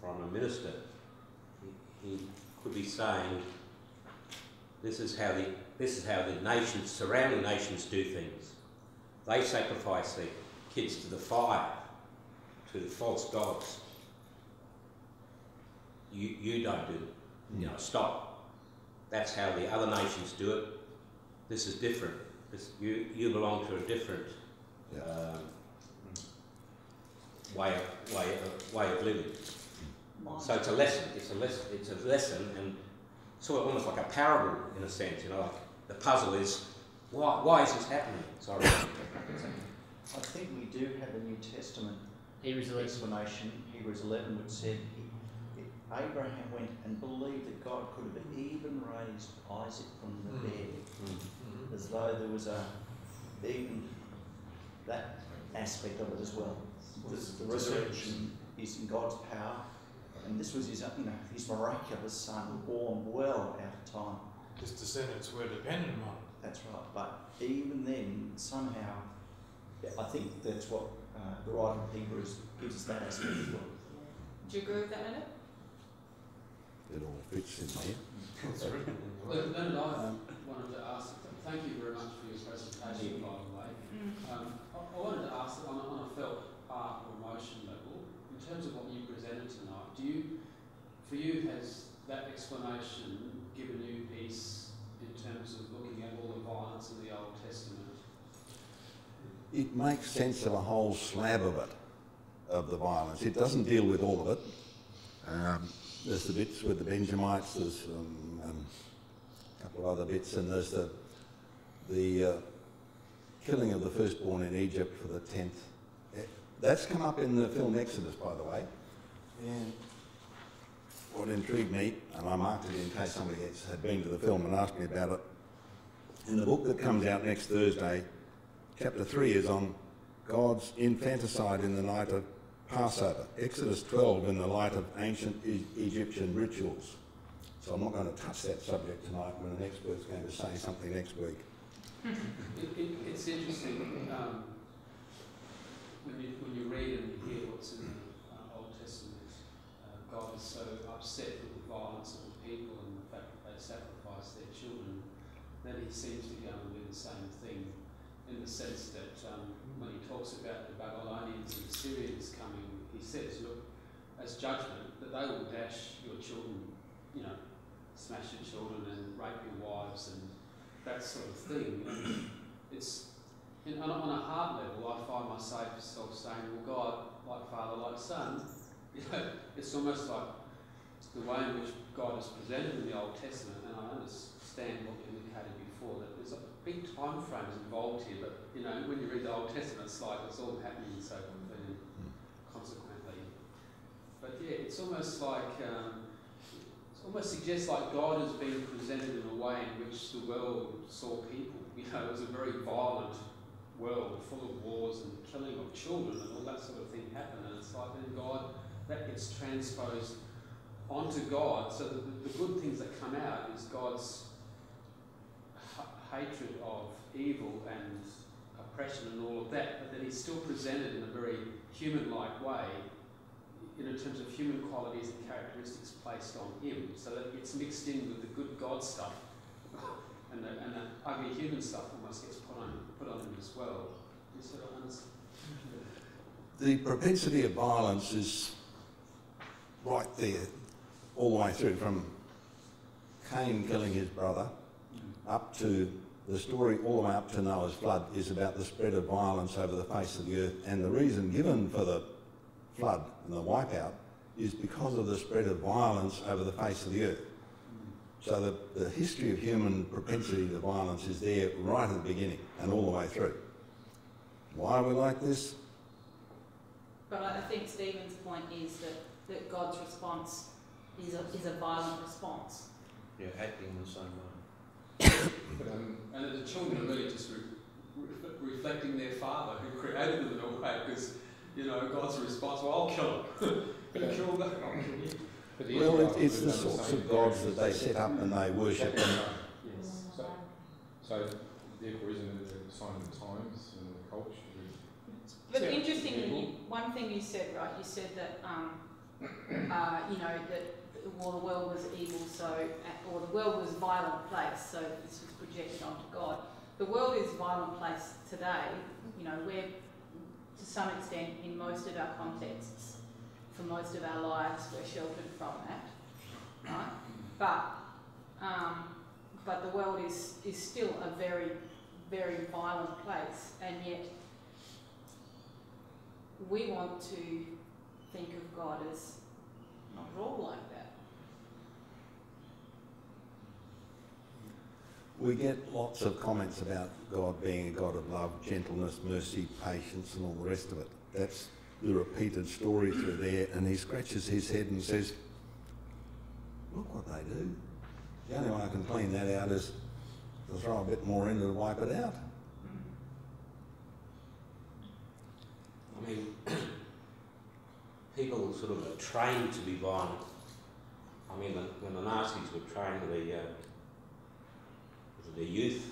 from a minister, he could be saying, this is how the nations, surrounding nations do things. They sacrifice their kids to the fire, to the false gods. You don't do it. Stop. That's how the other nations do it. This is different. You belong to a different way of living. So it's a lesson. It's a lesson, and sort of almost like a parable in a sense. Like the puzzle is, why is this happening? Sorry. I think we do have a New Testament explanation, Hebrews 11, which said Abraham went and believed that God could have even raised Isaac from the dead, as though there was even that aspect of it as well. The resurrection is in God's power, and this was his miraculous son, born well out of time. His descendants were dependent on it. That's right, but even then, somehow, I think that's what the writer of Hebrews gives us that aspect as well. Do you agree with that, Leonard? It all fits in there. Leonard, I wanted to ask, thank you very much for your presentation, by the way. I wanted to ask on a felt art or emotion level, in terms of what you presented tonight, for you, has that explanation given you peace in terms of looking at all the violence in the Old Testament? It makes sense of a whole slab of it, of the violence. It doesn't deal with all of it. There's the bits with the Benjamites, there's a couple of other bits, and there's the killing of the firstborn in Egypt for the 10th. That's come up in the film Exodus, by the way. And what intrigued me, and I marked it in case somebody else had been to the film and asked me about it, in the book that comes out next Thursday, chapter 3 is on God's infanticide in the night of Passover. Exodus 12 in the light of ancient Egyptian rituals. So I'm not going to touch that subject tonight when an expert's going to say something next week. It's interesting when you read and you hear what's in the Old Testament. God is so upset with the violence of the people and the fact that they sacrifice their children, then he seems to be able to do the same thing, in the sense that when he talks about the Babylonians and the Syrians coming, he says, look, as judgment, that they will dash your children, smash your children and rape your wives and that sort of thing. And it's, on a heart level, I find myself saying, well, God, like father, like son, it's almost like the way in which God is presented in the Old Testament, and I understand what you indicated before, that there's big time frames involved here, but when you read the Old Testament, it's like it's all happening so quickly and consequently. But yeah, it's almost like it almost suggests like God has been presented in a way in which the world saw people. It was a very violent world full of wars and killing of children and all that sort of thing happened, and it's like then God, that gets transposed onto God, so that the good things that come out is God's hatred of evil and oppression and all of that, but then he's still presented in a very human-like way, in terms of human qualities and characteristics placed on him, so that it's mixed in with the good God stuff, and the ugly human stuff almost gets put on him as well. You sort of understand? The propensity of violence is right there, all the way through, from Cain killing his brother up to the story all the way up to Noah's flood is about the spread of violence over the face of the earth, and the reason given for the flood and the wipeout is because of the spread of violence over the face of the earth. So the history of human propensity to violence is there right at the beginning and all the way through. Why are we like this? But I think Stephen's point is that that God's response is a violent response. Yeah, acting in the same way. And the children are really just reflecting their father who created them in a way, because, you know, God's response, well, I'll kill him. You kill that, I'll kill you. Well, it's the sorts of gods that they set up and they worship. Yes. So therefore, isn't it a sign of the times and the culture? But interestingly, one thing you said, right? You said that, you know, that well, the world was evil, or the world was a violent place, so this was projected onto God. The world is a violent place today. You know, we're, to some extent, in most of our contexts, for most of our lives, we're sheltered from that, right? But the world is still a very, very violent place, and yet we want to think of God as not at all like that. We get lots of comments about God being a God of love, gentleness, mercy, patience and all the rest of it. That's the repeated story through there, and he scratches his head and says, look what they do. The only way I can clean that out is to throw a bit more in to wipe it out. I mean, people sort of are trained to be violent. I mean, when the Nazis were training the youth,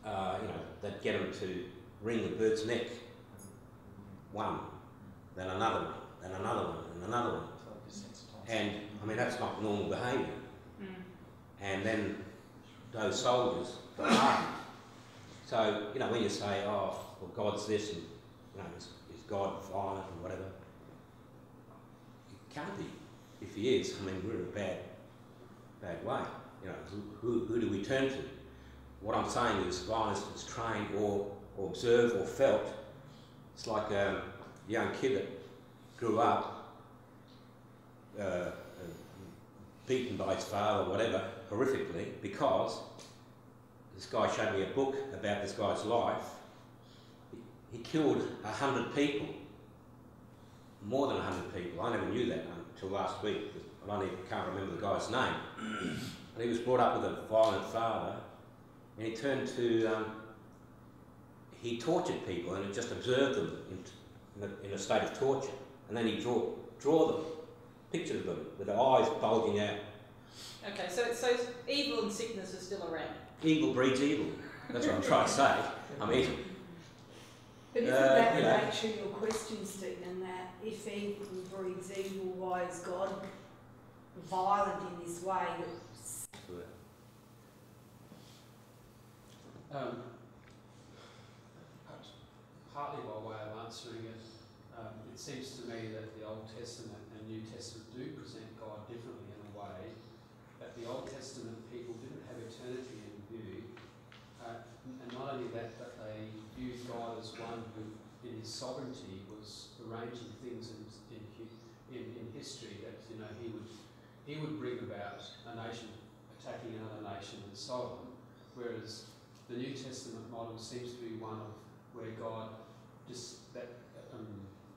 you know, they'd get them to wring the bird's neck. One, then another one, then another one, and another one. And, I mean, that's not normal behaviour. And then those soldiers got hardened. So, you know, when you say, oh, well, God's this, and, you know, is God violent or whatever, it can't be. If he is, I mean, we're in a bad way. You know, who do we turn to? What I'm saying is violence that's trained or observed or felt. It's like a young kid that grew up beaten by his father or whatever, horrifically, because this guy showed me a book about this guy's life. He killed 100 people, more than 100 people. I never knew that until last week. I can't remember the guy's name. And he was brought up with a violent father, and he turned to, he tortured people and just observed them in a state of torture. And then he'd draw them, pictures of them, with their eyes bulging out. Okay, so evil and sickness are still around. Evil breeds evil. That's what I'm trying to say. I mean, but isn't that the nature of your question, Stephen, that if evil breeds evil, why is God violent in this way? Partly by way of answering it, it seems to me that the Old Testament and New Testament do present God differently in a way that the Old Testament people didn't have eternity in view, and not only that, but they viewed God as one who, in his sovereignty, was arranging things in history that, you know, he would bring about a nation attacking another nation and so on, whereas the New Testament model seems to be one of where God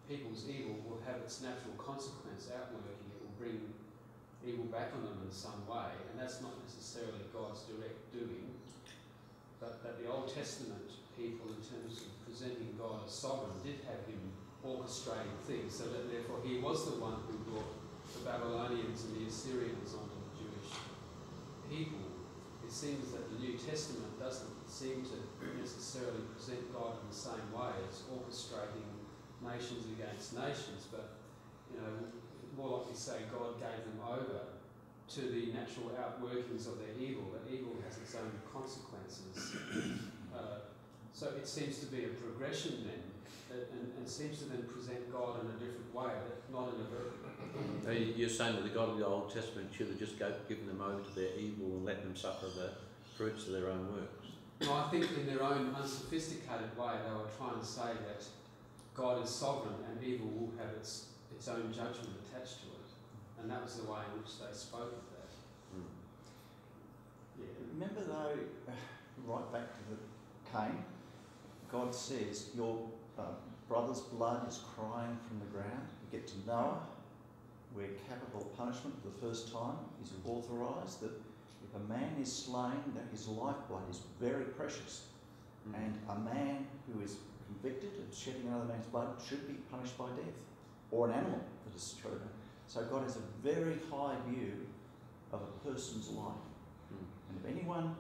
people's evil will have its natural consequence outworking. It will bring evil back on them in some way, and that's not necessarily God's direct doing, but that the Old Testament people, in terms of presenting God as sovereign, did have him orchestrating things, so that therefore he was the one who brought the Babylonians and the Assyrians onto the Jewish people. It seems that the New Testament doesn't seem to necessarily present God in the same way as orchestrating nations against nations, but, you know, more likely say God gave them over to the natural outworkings of their evil, that evil has its own consequences. So it seems to be a progression then, and seems to then present God in a different way, not in a very... You're saying that the God of the Old Testament should have just given them over to their evil and let them suffer the fruits of their own works? No, I think in their own unsophisticated way they were trying to say that God is sovereign and evil will have its own judgment attached to it. And that was the way in which they spoke of that. Yeah, remember though, right back to the Cain, God says, your brother's blood is crying from the ground. We get to Noah, where capital punishment for the first time is authorised, that if a man is slain, that his lifeblood is very precious. And a man who is convicted of shedding another man's blood should be punished by death, or an animal that is chosen. So God has a very high view of a person's life. And if anyone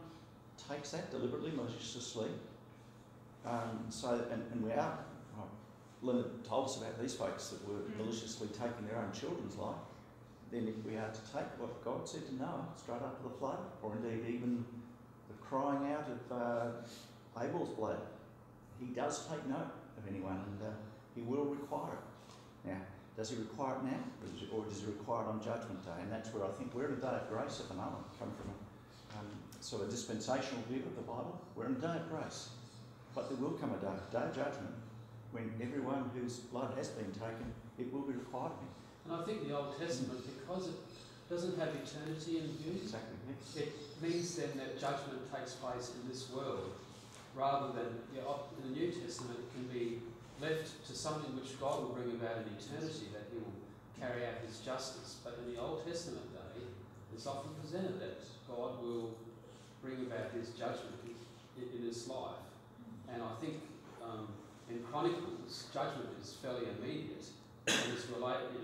takes that deliberately, maliciously, and we are, Leonard told us about these folks that were maliciously taking their own children's life, then if we are to take what God said to Noah straight after the flood, or indeed even the crying out of Abel's blood, he does take note of anyone, and he will require it. Now, does he require it now, or does he require it on Judgment Day? And that's where I think we're in a day of grace at the moment, come from a sort of dispensational view of the Bible. We're in a day of grace, but there will come a day of judgment, when everyone whose blood has been taken, it will be required of him. And I think the Old Testament, because it doesn't have eternity in view, Exactly. Yes. it means then that judgment takes place in this world, rather than in the New Testament it can be left to something which God will bring about in eternity, that he will carry out his justice. But in the Old Testament day, it's often presented that God will bring about his judgment in this life. And I think in Chronicles, judgment is fairly immediate, and it's related,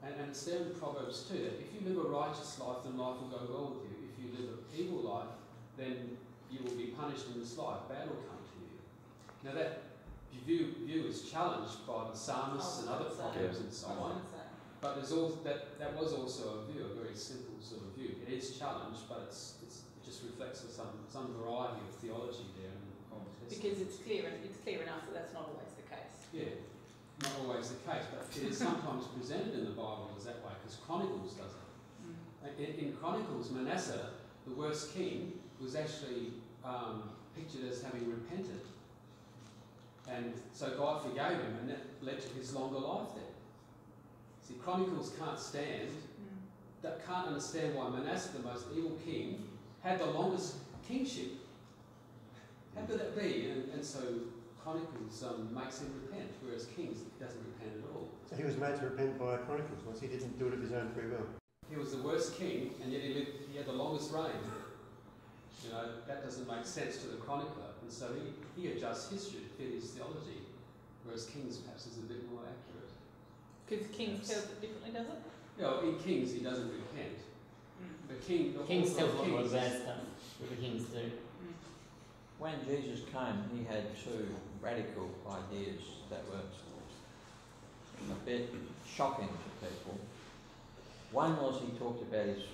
and it's there in Proverbs too, that if you live a righteous life, then life will go well with you. If you live an evil life, then you will be punished in this life. Bad will come to you. Now that view is challenged by the psalmists and other proverbs and so on. But there's that was also a view, a very simple sort of view. It is challenged, but it just reflects some variety of theology there in the Old Testament. Because it's clear enough that that's not always the case. Yeah, not always the case, but it is sometimes presented in the Bible as that way, because Chronicles does it. In Chronicles, Manasseh, the worst king, was actually pictured as having repented. And so God forgave him, and that led to his longer life then. See, Chronicles can't understand why Manasseh, the most evil king, had the longest kingship. How could that be? And so Chronicles makes him repent, whereas Kings doesn't repent at all. So he was made to repent by Chronicles once he didn't do it of his own free will. He was the worst king, and yet he had the longest reign. That doesn't make sense to the chronicler, and so he adjusts history to fit his theology, whereas Kings perhaps is a bit more accurate. Because Kings tells it differently, does it? Yeah, in Kings he doesn't repent. The Kings tells a lot of bad stuff. What the kings do. When Jesus came, he had two radical ideas that were a bit shocking to people. One was he talked about his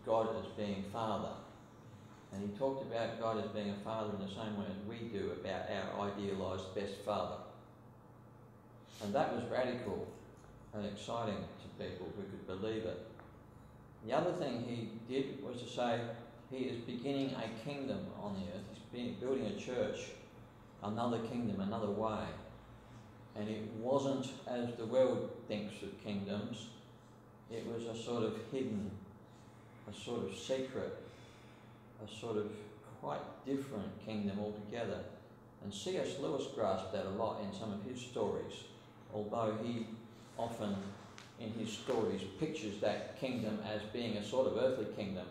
God as being Father. And he talked about God as being a father in the same way as we do about our idealised best father. And that was radical and exciting to people who could believe it. The other thing he did was to say he is beginning a kingdom on the earth. He's building a church, another kingdom, another way. And it wasn't as the world thinks of kingdoms. It was a sort of hidden, a sort of secret, a sort of quite different kingdom altogether. And C.S. Lewis grasped that a lot in some of his stories, although he often in his stories pictures that kingdom as being a sort of earthly kingdom.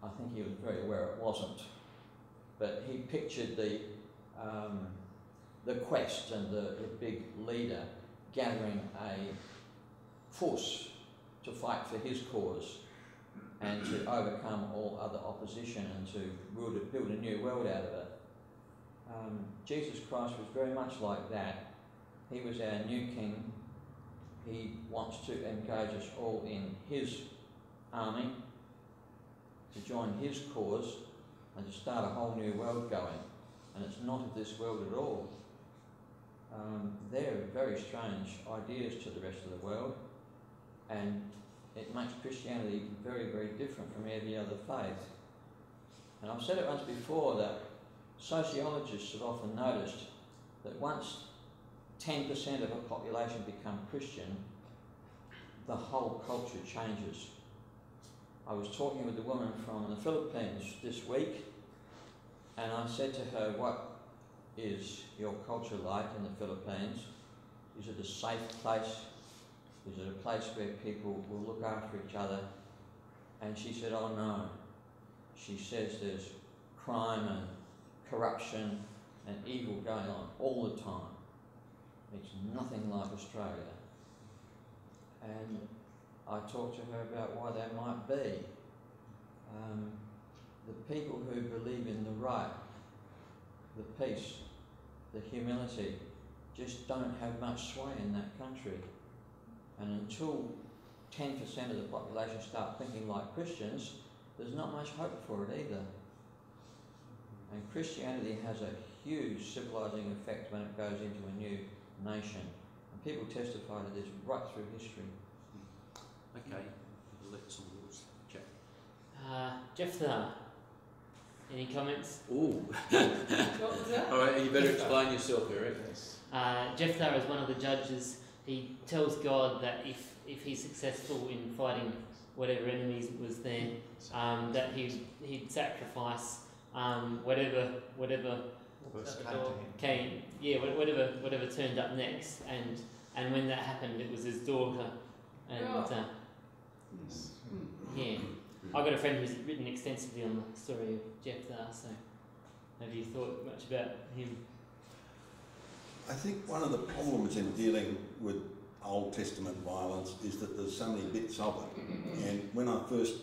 I think he was very aware it wasn't. But he pictured the quest and the big leader gathering a force to fight for his cause and to overcome all other opposition and to build a new world out of it. Jesus Christ was very much like that. He was our new king. He wants to engage us all in his army, to join his cause and to start a whole new world going. And it's not of this world at all. They're very strange ideas to the rest of the world, and it makes Christianity very, very different from every other faith. And I've said it once before that sociologists have often noticed that once 10% of a population become Christian, the whole culture changes. I was talking with a woman from the Philippines this week, and I said to her, "What is your culture like in the Philippines?" Is it a safe place? Is it a place where people will look after each other? And she said, oh no. She says there's crime and corruption and evil going on all the time. It's nothing like Australia. And I talked to her about why that might be. The people who believe in the right, the peace, the humility, just don't have much sway in that country. And until 10% of the population start thinking like Christians, there's not much hope for it either. And Christianity has a huge civilizing effect when it goes into a new nation. And people testify to this right through history. Okay, we'll let some rules chat. Jephthah, any comments? Ooh. What was that? All right, you better explain yourself, Eric. Jephthah is one of the judges. He tells God that if he's successful in fighting whatever enemies was there, that he'd sacrifice whatever came, whatever turned up next, and when that happened, it was his daughter, and yeah, I've got a friend who's written extensively on the story of Jephthah. So, have you thought much about him? I think one of the problems in dealing with Old Testament violence is that there's so many bits of it. And when I first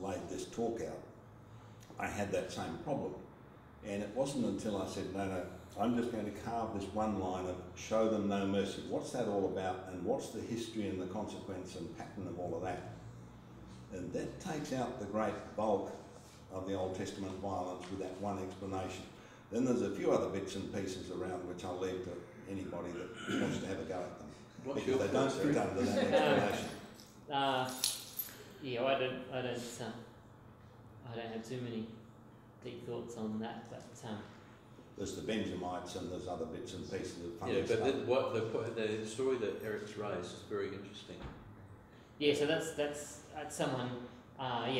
laid this talk out, I had that same problem. And it wasn't until I said, no, I'm just going to carve this one line of show them no mercy. What's that all about? And what's the history and the consequence and pattern of all of that? And that takes out the great bulk of the Old Testament violence with that one explanation. Then there's a few other bits and pieces around which I'll leave to anybody that wants to have a go at them. Because they don't fit under that explanation. Yeah, I don't have too many deep thoughts on that, but there's the Benjamites and there's other bits and pieces of funny but stuff. the story that Eric's raised is very interesting. Yeah, so that's someone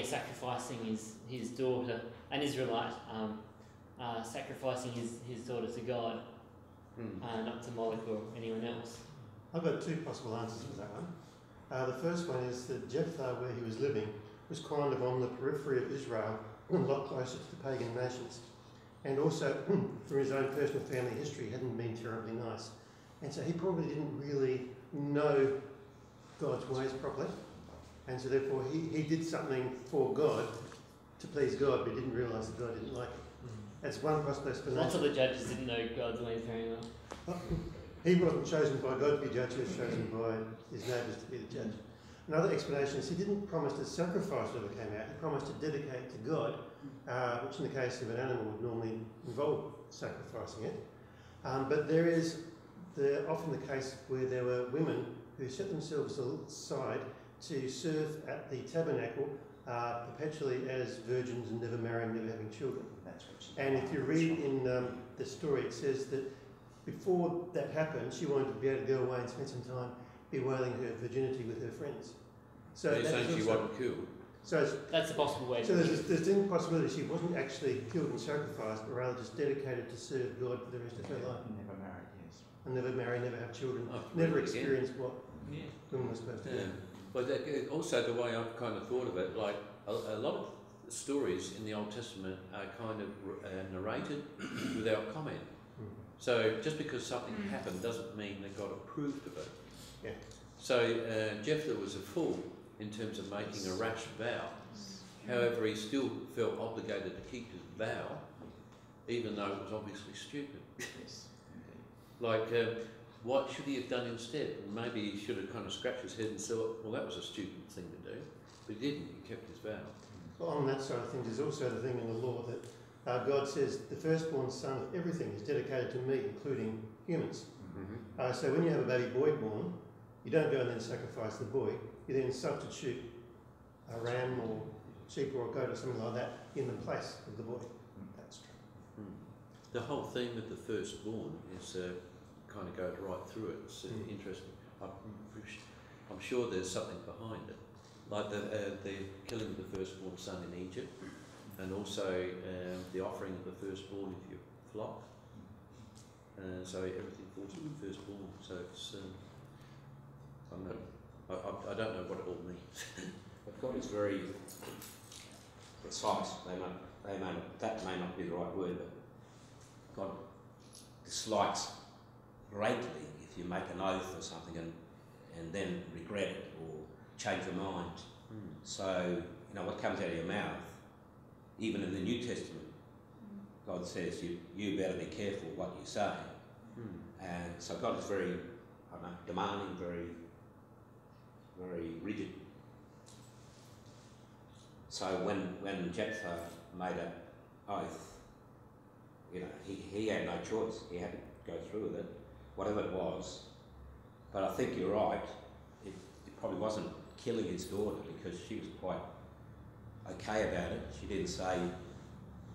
sacrificing his daughter, an Israelite, sacrificing his daughter to God, not to Moloch or anyone else. I've got two possible answers for that one. The first one is that Jephthah, where he was living, was kind of on the periphery of Israel, a lot closer to the pagan nations. And also, from his own personal family history, hadn't been terribly nice. And so he probably didn't really know God's ways properly. And so therefore he did something for God, to please God, but didn't realise that God didn't like it. That's one possible explanation. Lots of the judges didn't know God's ways very well. He wasn't chosen by God to be judge, he was chosen by his neighbours to be the judge. Another explanation is he didn't promise to sacrifice whatever came out, he promised to dedicate to God, which in the case of an animal would normally involve sacrificing it. But there is often the case where there were women who set themselves aside to serve at the tabernacle perpetually as virgins and never marrying, never having children. And if you read in the story, it says that before that happened, she wanted to be able to go away and spend some time bewailing her virginity with her friends. So you're saying she wasn't killed? So that's a possible way. So there's the possibility she wasn't actually killed and sacrificed, but rather just dedicated to serve God for the rest of her life. And never married, yes. And never marry, never have children, never experience what women were supposed to do. But also the way I've kind of thought of it, like a lot of stories in the Old Testament are kind of narrated without comment. So just because something happened doesn't mean that God approved of it. Yeah. So Jephthah was a fool in terms of making a rash vow. However, he still felt obligated to keep his vow, even though it was obviously stupid. Yes. Like, what should he have done instead? Maybe he should have kind of scratched his head and said, well, that was a stupid thing to do. But he didn't, he kept his vow. Well, on that side of things, there's also the thing in the law that God says the firstborn son of everything is dedicated to me, including humans. So when you have a baby boy born, you don't go and then sacrifice the boy, you then substitute a ram or sheep or a goat or something like that in the place of the boy. That's true. The whole theme of the firstborn is kind of goes right through it. It's interesting. I'm sure there's something behind it, like the killing of the firstborn son in Egypt, and also the offering of the firstborn of your flock. so everything falls to the firstborn. So it's I don't know what it all means. But God is very precise. That may not be the right word, but God dislikes greatly if you make an oath or something and then regret it or change your mind. So, what comes out of your mouth, even in the New Testament, God says you better be careful what you say. And so God is very, demanding, very, very rigid. So when Jephthah made an oath, he had no choice. He had to go through with it, whatever it was. But I think you're right. It probably wasn't killing his daughter, because she was quite okay about it. She didn't say,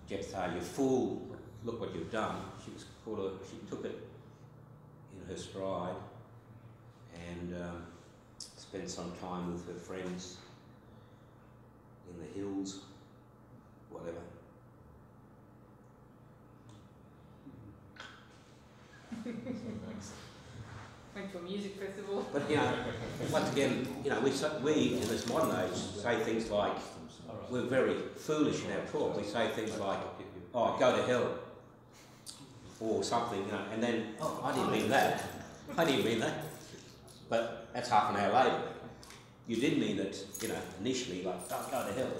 Jephthah, you fool, look what you've done. She took it in her stride and spent some time with her friends in the hills, whatever. Went to a music festival. But once again, we in this modern age say things like, we're very foolish in our talk. We say things like, oh, go to hell, or something, and then, oh, I didn't mean that. I didn't mean that. But that's half an hour later. You did mean it, initially, like, oh, go to hell.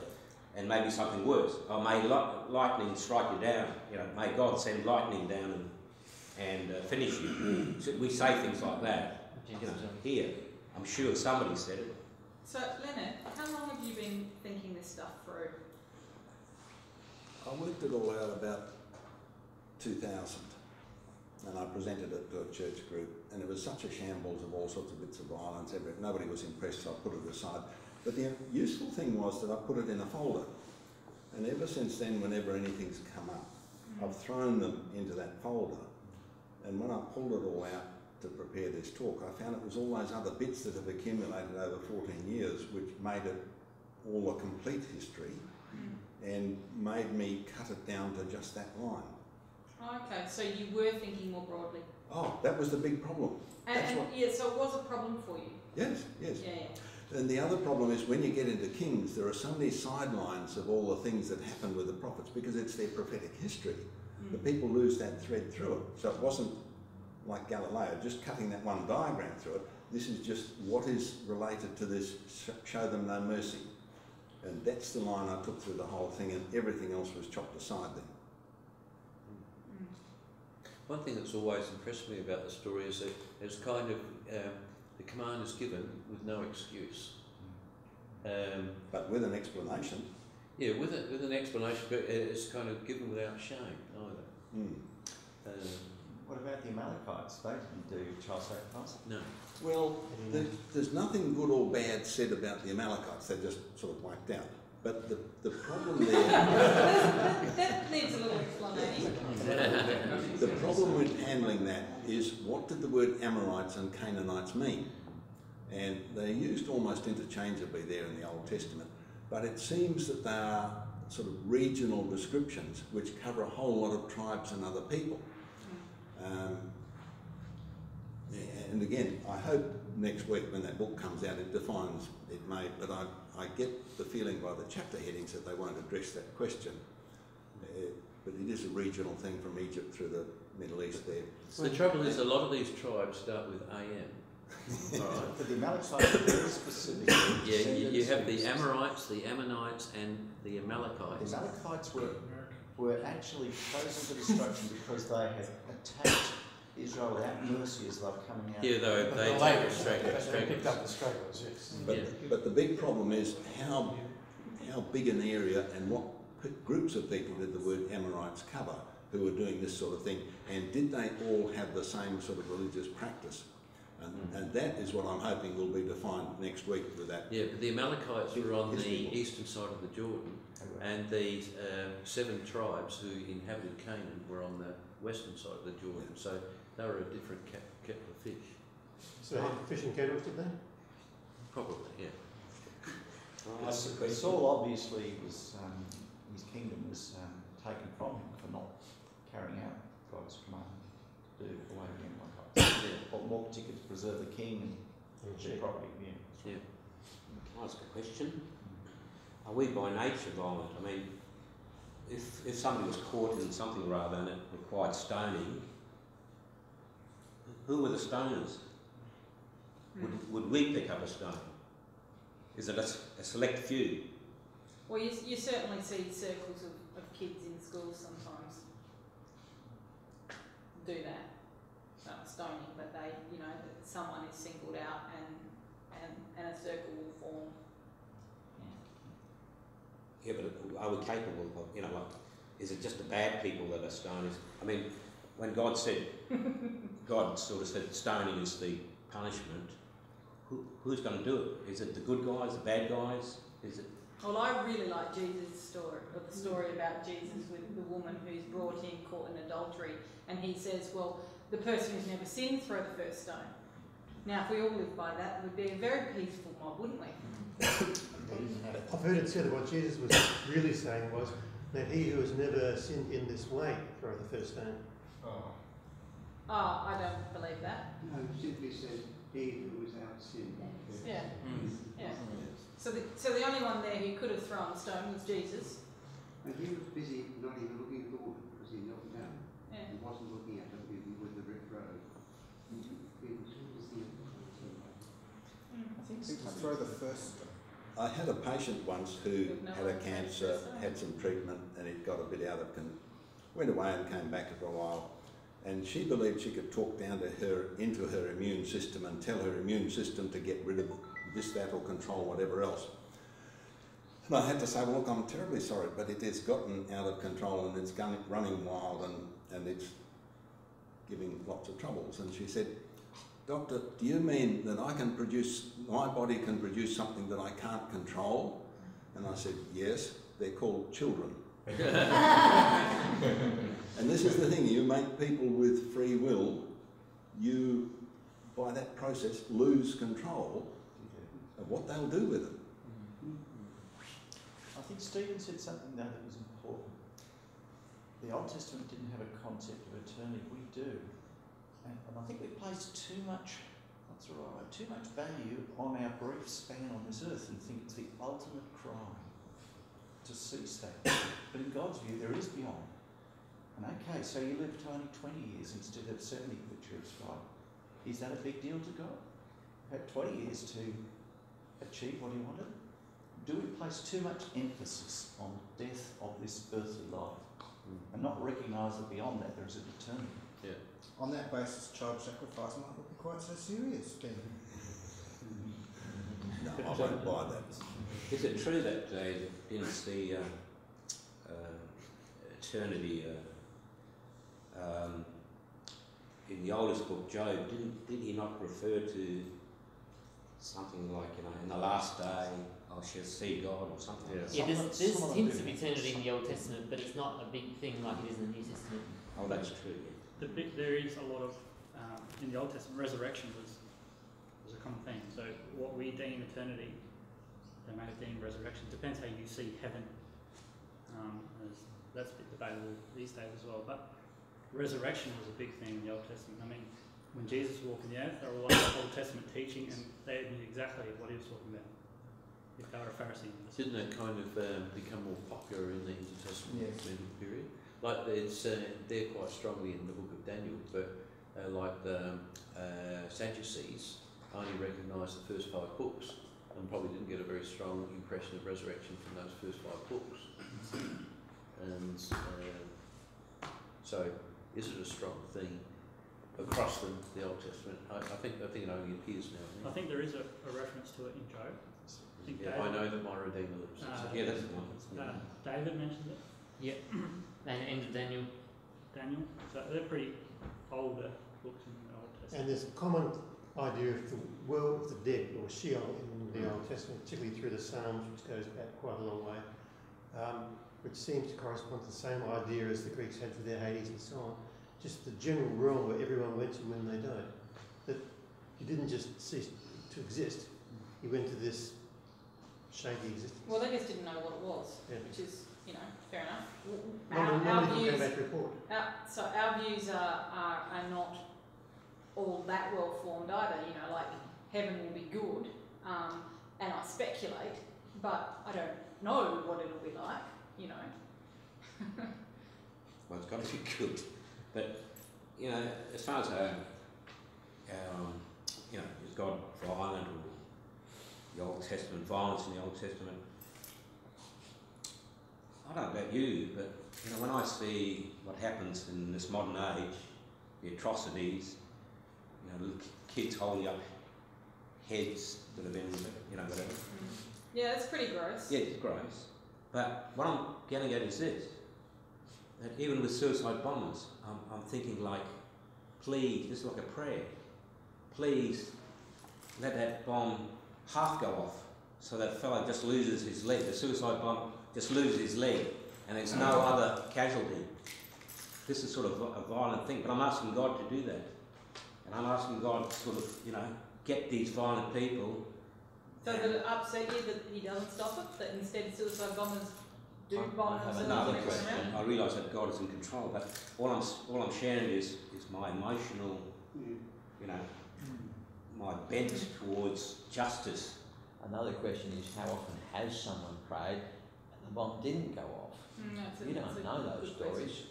And maybe something worse. Oh, may lightning strike you down. May God send lightning down and finish you. So we say things like that. Here, I'm sure somebody said it. So, Leonard, how long have you been thinking this stuff through? I worked it all out about 2000, and I presented it to a church group, and it was such a shambles of all sorts of bits of violence. Nobody was impressed, so I put it aside. But the useful thing was that I put it in a folder, and ever since then, whenever anything's come up, I've thrown them into that folder. And when I pulled it all out to prepare this talk, I found it was all those other bits that have accumulated over 14 years, which made it all a complete history and made me cut it down to just that line. Okay, so you were thinking more broadly. Oh, that was the big problem. So it was a problem for you. Yes, yes. Yeah. And the other problem is when you get into Kings, there are so many sidelines of all the things that happened with the prophets because it's their prophetic history. The people lose that thread through it. So it wasn't like Galileo, just cutting that one diagram through it. This is just what is related to this, show them no mercy. And that's the line I took through the whole thing, and everything else was chopped aside then. One thing that's always impressed me about the story is that it's kind of, the command is given with no excuse. But with an explanation. Yeah, with an explanation, but it's kind of given without shame either. What about the Amalekites? They didn't do child sacrifice? No. Well, there's nothing good or bad said about the Amalekites. They're just sort of wiped out. But the problem there... that needs a little explanation. The problem with handling that is, what did the word Amorites and Canaanites mean? And they're used almost interchangeably there in the Old Testament. But it seems that they are sort of regional descriptions which cover a whole lot of tribes and other people. And again, I hope next week when that book comes out it defines it may, but I get the feeling by the chapter headings that they won't address that question. But it is a regional thing from Egypt through the Middle East there. So the trouble is a lot of these tribes start with AM. All right. But the Amalekites are very specific. Yeah, you have the Amorites, the Ammonites, and the Amalekites. The Amalekites were actually chosen for destruction because they had attacked Israel without mercy as they were coming out. Yeah, they picked up the stragglers, yes. But the big problem is how big an area and what groups of people did the word Amorites cover who were doing this sort of thing, and did they all have the same sort of religious practice? And that is what I'm hoping will be defined next week with that. Yeah, but the Amalekites were on the eastern side of the Jordan, and the 7 tribes who inhabited Canaan were on the western side of the Jordan, so they were a different kettle of fish. So they had fishing kettles, did they? Probably, yeah. Saul obviously was, his kingdom was taken from him for not carrying out God's command. do away with empire. Or more particularly to preserve the king and their property. Yeah. Can I ask a question? Are we by nature violent? I mean, if somebody was caught in something rather and it required stoning, who were the stoners? Would we pick up a stone? Is it a select few? Well, you certainly see circles of kids in schools sometimes do that, not stoning, but they, you know, that someone is singled out and a circle will form. Yeah, but are we capable of, you know, like, is it just the bad people that are stoners? I mean, when God said, God sort of said stoning is the punishment, who's going to do it? Is it the good guys, the bad guys? Is it? Well, I really like Jesus' story, or the story about Jesus with the woman who's brought in caught in adultery, and he says, well, the person who's never sinned, throw the first stone. Now, if we all lived by that, it would be a very peaceful mob, wouldn't we? I've heard it said that what Jesus was really saying was that he who has never sinned in this way throw the first stone. Oh, I don't believe that. No, he simply said, he who was without sin. Yeah. Yeah. So the only one there who could have thrown the stone was Jesus. And he was busy not even looking at the woman because he knelt down. Yeah. He wasn't looking at her with the brick road. He was busy. I think to throw the first stone. I had a patient once who had a cancer, had some treatment, and it got a bit out of control. Went away and came back for a while, and she believed she could talk down to her into her immune system and tell her immune system to get rid of this, that, or control whatever else. And I had to say, well, look, I'm terribly sorry, but it has gotten out of control and it's running wild and it's giving lots of troubles. And she said, Doctor, do you mean that my body can produce something that I can't control? And I said, yes, they're called children. And this is the thing, you make people with free will, you, by that process, lose control of what they'll do with it. I think Stephen said something there that was important. The Old Testament didn't have a concept of eternity, we do. And I think we place too much value on our brief span on this earth and think it's the ultimate crime to cease that. But in God's view, there is beyond. And okay, so you lived only 20 years instead of 70 that you ascribe. Is that a big deal to God? You had 20 years to achieve what he wanted? Do we place too much emphasis on death of this earthly life and not recognise that beyond that there is an eternity? Yeah. On that basis, child sacrifice might not be quite so serious then. No, I won't buy that. Is it true that they didn't see eternity in the oldest book, Job? Did he not refer to something like, you know, in the last day I shall see God or something? Yeah, there's hints of eternity in the Old Testament, but it's not a big thing like it is in the New Testament. Oh, that's true. Yeah. There is a lot of in the Old Testament, resurrection was a common thing. So what we deem eternity, they may have deemed resurrection. Depends how you see heaven. That's a bit debatable these days as well. But resurrection was a big thing in the Old Testament. I mean, when Jesus walked in the earth, they were like Old Testament teaching, and they knew exactly what he was talking about. If they were a Pharisee. Didn't that kind of become more popular in the intertestamental period? Like it's they're quite strongly in the book of Daniel, but like the Sadducees only recognised the first 5 books and probably didn't get a very strong impression of resurrection from those first 5 books. And so, is it a strong theme across the Old Testament? I think it only appears now. I think there is a reference to it in Job. I know that my Redeemer lives. Yeah, that's the one. David mentions it. Yep. And Daniel. So they're pretty older books in the Old Testament. And there's a common idea of the world of the dead, or Sheol, in the Old Testament, particularly through the Psalms, which goes back quite a long way, which seems to correspond to the same idea as the Greeks had for their Hades and so on. Just the general realm where everyone went to when they died. That you didn't just cease to exist. You went to this shaky existence. Well, they just didn't know what it was, Yeah. which is, you know, fair enough. Our views, our views are not all that well formed either. You know, like heaven will be good, and I speculate, but I don't know what it'll be like. You know. Well, it's got to be good, but you know, as far as you know, is God violent, or the Old Testament, violence in the Old Testament? I don't know about you, but you know, when I see what happens in this modern age, the atrocities, you know, little kids holding up heads that have been, you know, whatever. Yeah, it's pretty gross. Yeah, it's gross. But what I'm getting at is this, that even with suicide bombers, I'm thinking like, please, this is like a prayer, please let that bomb half go off so that fellow just loses his leg, the suicide bomber just loses his leg and there's no other casualty. This is sort of a violent thing, but I'm asking God to do that. And I'm asking God to sort of, you know, get these violent people. Does it upset you that he doesn't stop it? That instead suicide bombers do bomb I have themselves? another question. I realise that God is in control, but all I'm sharing is my emotional, you know, my bent towards justice. Another question is, how often has someone prayed and the bomb didn't go off? You don't know those stories.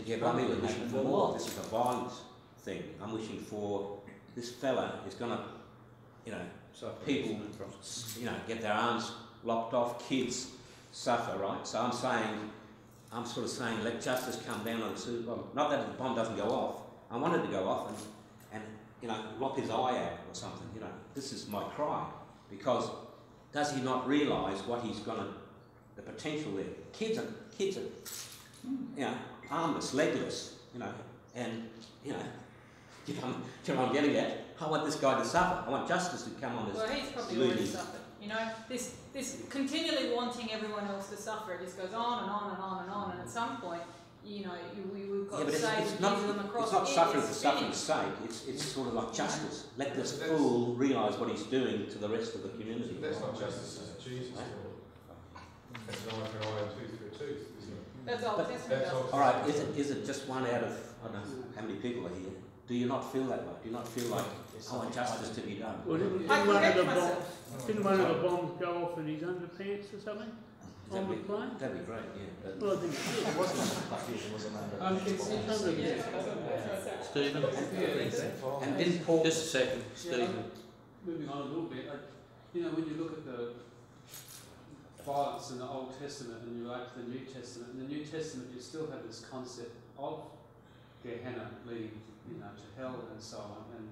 Yeah, but I'm wishing for more. This is a violent thing. I'm wishing for this fella is going to, you know, people, you know, get their arms lopped off, kids suffer, right? So I'm sort of saying, let justice come down on the suicide bomb. Not that the bomb doesn't go off. I want it to go off and you know, lop his eye out or something. You know, this is my cry, because does he not realise what he's going to, the potential there? Kids are, you know, armless, legless, you know, and you know, you know what I'm getting at? I want this guy to suffer. I want justice to come on this. Well, he's probably already suffered. You know, this continually wanting everyone else to suffer, it just goes on and on and on and on, and at some point, you know, we've got to say it's not suffering for suffering's sake. It's sort of like justice. Let this fool realise what he's doing to the rest of the community. That's not justice as Jesus taught. That's an eye for an eye and tooth for a tooth, isn't it? That's Old Testament. All right, is it just one out of, I don't know how many people are here? Do you not feel that way? Do you not feel like, I want justice to be done? Well, didn't one of the bombs go off in his underpants or something? On the plane? That'd be great, yeah. Well, I think it was. Stephen? And didn't Paul... Just a second, Stephen. Moving on a little bit, you know, when you look at the violence in the Old Testament and you relate to the New Testament, in the New Testament you still have this concept of Gehenna leading, you know, to hell and so on, and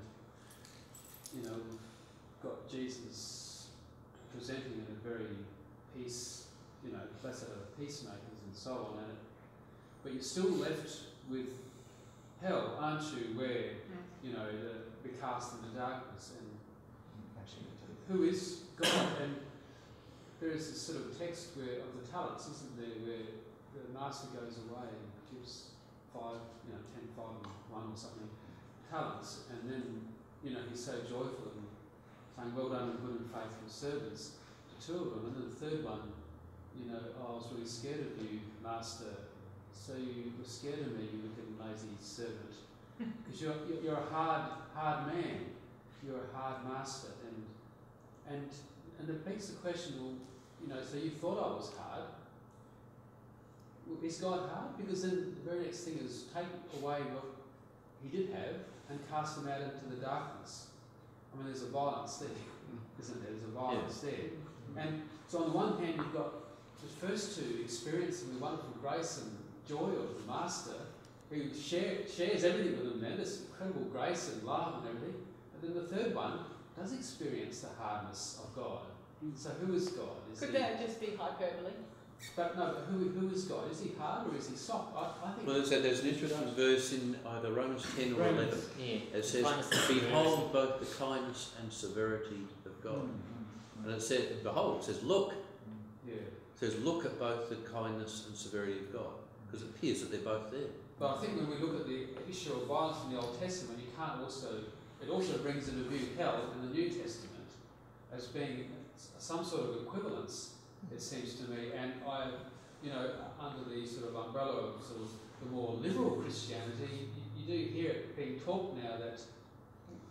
you know, we've got Jesus presenting in a very peace, you know, blessed are the peacemakers and so on, but you're still left with hell, aren't you, where, you know, we're cast into darkness, and who is God? And there is this sort of text where, of the talents, isn't there, where the master goes away and gives 5, you know, 10, 5 and 1 or something talents, and then, you know, he's so joyful and saying, well done, good and faithful servants, to 2 of them, and then the third one, you know, oh, I was really scared of you, master, so you were scared of me, you wicked and lazy servant, because you're a hard man, you're a hard master, and it begs the question, well, you know, so you thought I was hard. Well, is God hard? Because then the very next thing is take away what he did have and cast him out into the darkness. I mean, there's a violence there, isn't there? There's a violence there. And so on the one hand, you've got the first two experiencing the wonderful grace and joy of the Master, who shares everything with them then, this incredible grace and love and everything. And then the third one does experience the hardness of God. So who is God? Could that just be hyperbole? But no, but who is God? Is he hard or is he soft? I think. Well, so there's an interesting verse in either Romans 10 or 11. Yeah. It says, "Behold both the kindness and severity of God." And it says, "Behold," it says, "Look." Yeah. It says, "Look at both the kindness and severity of God," because it appears that they're both there. But I think when we look at the issue of violence in the Old Testament, you can't also. It also brings into view hell in the New Testament as being some sort of equivalence, it seems to me, and I, under the sort of umbrella of sort of the more liberal Christianity, you do hear it being talked now that,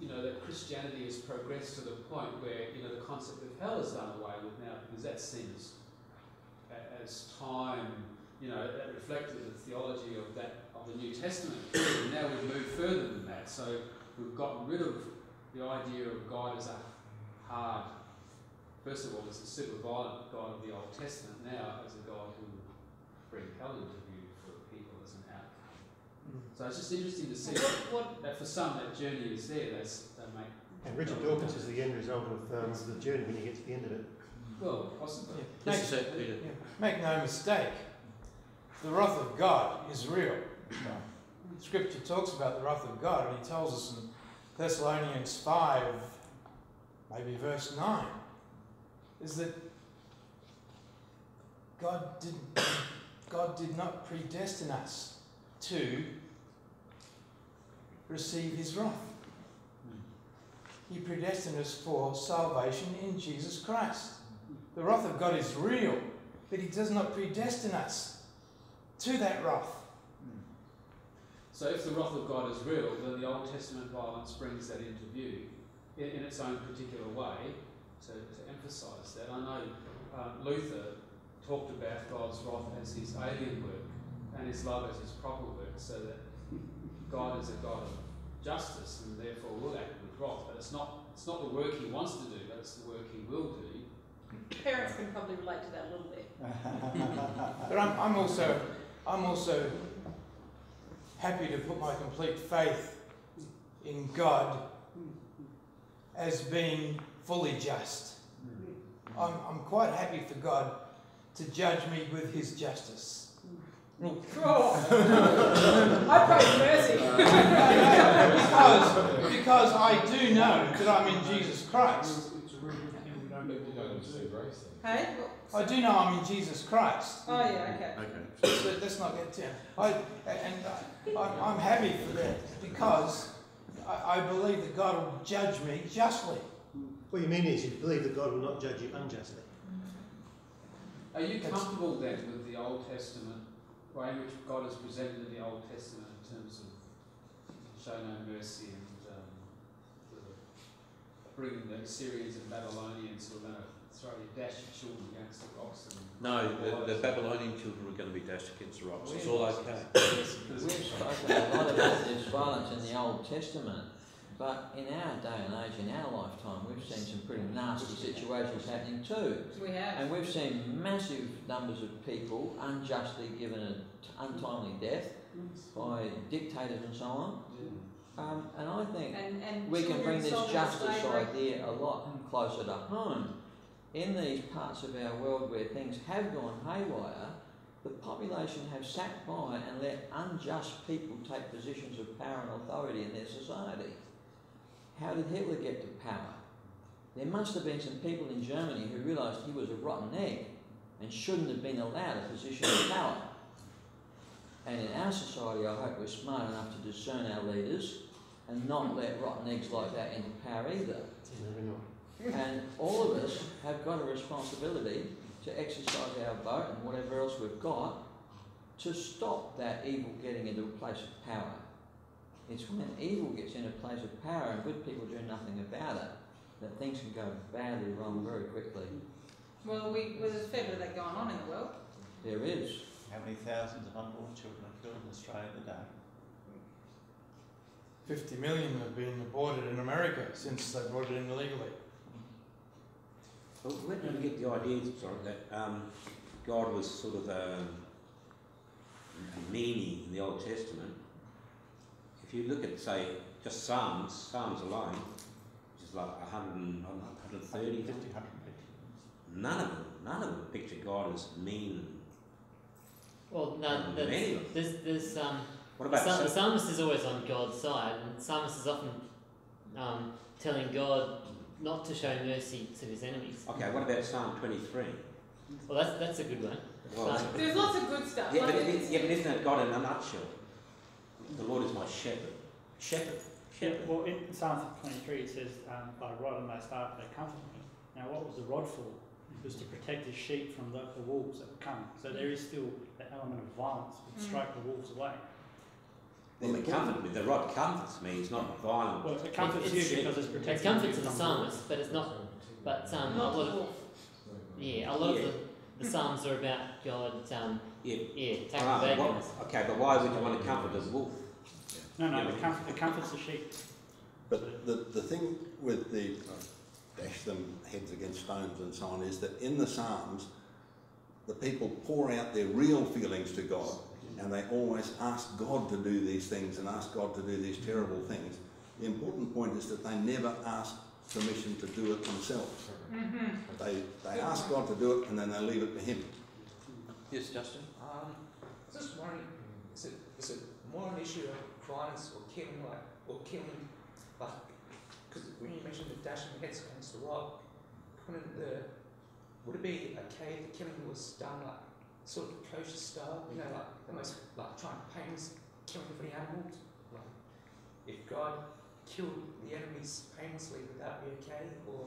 that Christianity has progressed to the point where, the concept of hell is done away with now, because that seems, as time, that reflected the theology of the New Testament. And now we've moved further than that, so we've gotten rid of the idea of God as a hard, first of all, as a super violent God of the Old Testament, now as a God who will bring hell into view for people as an outcome. So it's just interesting to see that for some that journey is there. They make. And Richard Dawkins is the end result of the journey when you get to the end of it. Well, possibly. Make no mistake, the wrath of God is real. Scripture talks about the wrath of God, and he tells us in Thessalonians 5, maybe verse 9, is that God did not predestine us to receive his wrath. He predestined us for salvation in Jesus Christ. The wrath of God is real, but he does not predestine us to that wrath. So if the wrath of God is real, then the Old Testament violence brings that into view in its own particular way to emphasise that. I know Luther talked about God's wrath as his alien work and his love as his proper work, so that God is a God of justice and therefore will act with wrath. But it's not the work he wants to do, but it's the work he will do. Parents can probably relate to that a little bit. But I'm also happy to put my complete faith in God as being fully just. I'm quite happy for God to judge me with his justice. I pray mercy. because I do know that I'm in Jesus Christ. Hey? I do know I'm in Jesus Christ. Oh yeah, okay. Let's not get to I'm happy for that because I believe that God will judge me justly. What you mean is you believe that God will not judge you unjustly. Are you comfortable then with the Old Testament, way in which God is presented in the Old Testament in terms of show no mercy and bringing the Assyrians and Babylonians who are going to dash your children against the rocks? No, the Babylonian children are going to be dashed against the rocks. It's all okay. We've spoken a lot about this violence in the Old Testament, but in our day and age, in our lifetime, we've seen some pretty nasty situations happening too. We have. And we've seen massive numbers of people unjustly given an untimely death by dictators and so on. And I think we can bring this justice idea a lot closer to home. In these parts of our world where things have gone haywire, the population have sat by and let unjust people take positions of power and authority in their society. How did Hitler get to power? There must have been some people in Germany who realised he was a rotten egg and shouldn't have been allowed a position of power. And in our society, I hope we're smart enough to discern our leaders and not let rotten eggs like that into power either. And all of us have got a responsibility to exercise our vote and whatever else we've got to stop that evil getting into a place of power. It's when evil gets in a place of power and good people do nothing about it that things can go badly wrong very quickly. Well, there's a fair bit of that going on in the world. There is. How many thousands of unborn children are killed in Australia today? 50 million have been aborted in America since they brought it in illegally. Well, where did we get the idea that God was sort of a meanie in the Old Testament? If you look at, say, just Psalms alone, which is like 130, none of them picture God as mean. Well, no, there's what about the psalmist is always on God's side, and the psalmist is often telling God not to show mercy to his enemies. Okay, what about Psalm 23? Well, that's a good one. Well, there's lots of good stuff. Yeah, but isn't that God in a nutshell? The Lord is my shepherd. Shepherd. Yeah, well, in Psalm 23 it says, "Thy rod and thy staff they comfort me." Now, what was the rod for? It was to protect his sheep from the wolves that would come. So there is still the element of violence would strike the wolves away. Well, the rod comforts me. It's not violent. Well, it comforts you because it's protecting. It's comfort to the psalmist, but it's not. But a lot of the psalms are about God. Taking back. Okay, but why would you want to comfort the wolf? No, it comforts the sheep. But the thing with the dash them heads against stones and so on is that in the Psalms, the people pour out their real feelings to God, and they always ask God to do these things and ask God to do these terrible things. The important point is that they never ask permission to do it themselves. They ask God to do it and then they leave it to Him. Yes, Justin? I was just wondering, is it more an issue of violence or killing, because when you mentioned the dashing heads against the rock, would it be okay if the killing was done like sort of kosher style, like almost like trying to painless killing for the animals? Like if God killed the enemies painlessly, would that be okay, or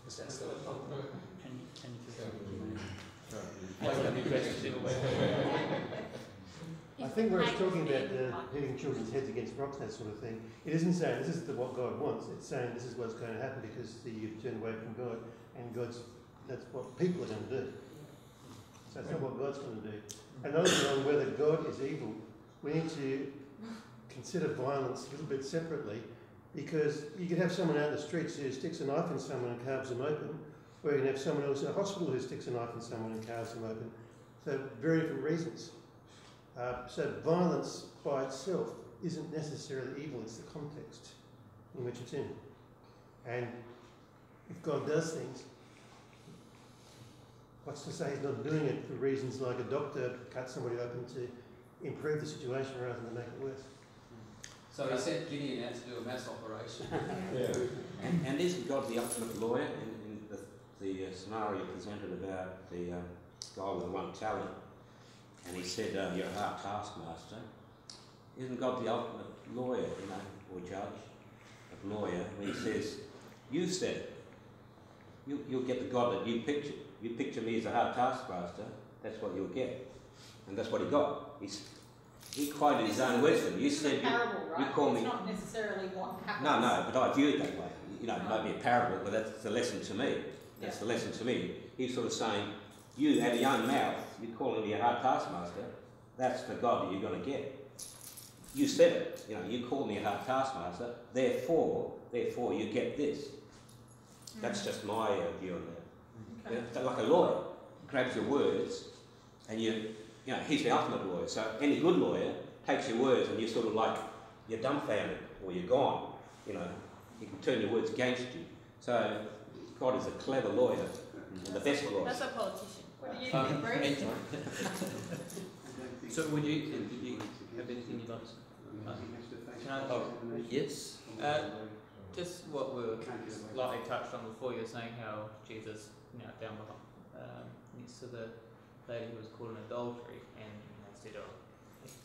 is that still a problem? Can I think where it's talking about hitting children's heads against rocks, that sort of thing, it isn't saying this is what God wants. It's saying this is what's going to happen because you've turned away from God, and that's what people are going to do. So it's not what God's going to do. Another thing on whether God is evil, we need to consider violence a little bit separately, because you could have someone out in the streets who sticks a knife in someone and carves them open, or you can have someone else in a hospital who sticks a knife in someone and carves them open. So very different reasons. So violence by itself isn't necessarily evil, it's the context in which it's in. And if God does things, what's to say He's not doing it for reasons like a doctor cuts somebody open to improve the situation rather than make it worse? So He sent Gideon out to do a mass operation. And isn't God the ultimate lawyer in the scenario presented about the guy with the 1 talent? And he said, you're a hard taskmaster. Isn't God the ultimate lawyer, or judge, a lawyer? And he says, you said it. You'll get the God that you picture. You picture me as a hard taskmaster, that's what you'll get. And that's what he got. He quoted his own wisdom. You said, parable, right? You call me... It's not necessarily what happens. No, but I view it that way. It might be a parable, but that's the lesson to me. That's the lesson to me. He's sort of saying, you out of your own mouth, you're calling me a hard taskmaster, that's the God that you're going to get. You said it, you called me a hard taskmaster, therefore you get this. That's just my view on that. Okay. Like a lawyer grabs your words, and he's the ultimate lawyer. So any good lawyer takes your words and you're sort of like, you're dumbfounded, or you're gone. He can turn your words against you. So God is a clever lawyer, and the best lawyer. That's a politician. What do you think, Bruce? So did you have anything you'd like to say? Can I? Yes. Just what we were slightly touched on before, you were saying how Jesus, down next to the lady who was caught in adultery, and said,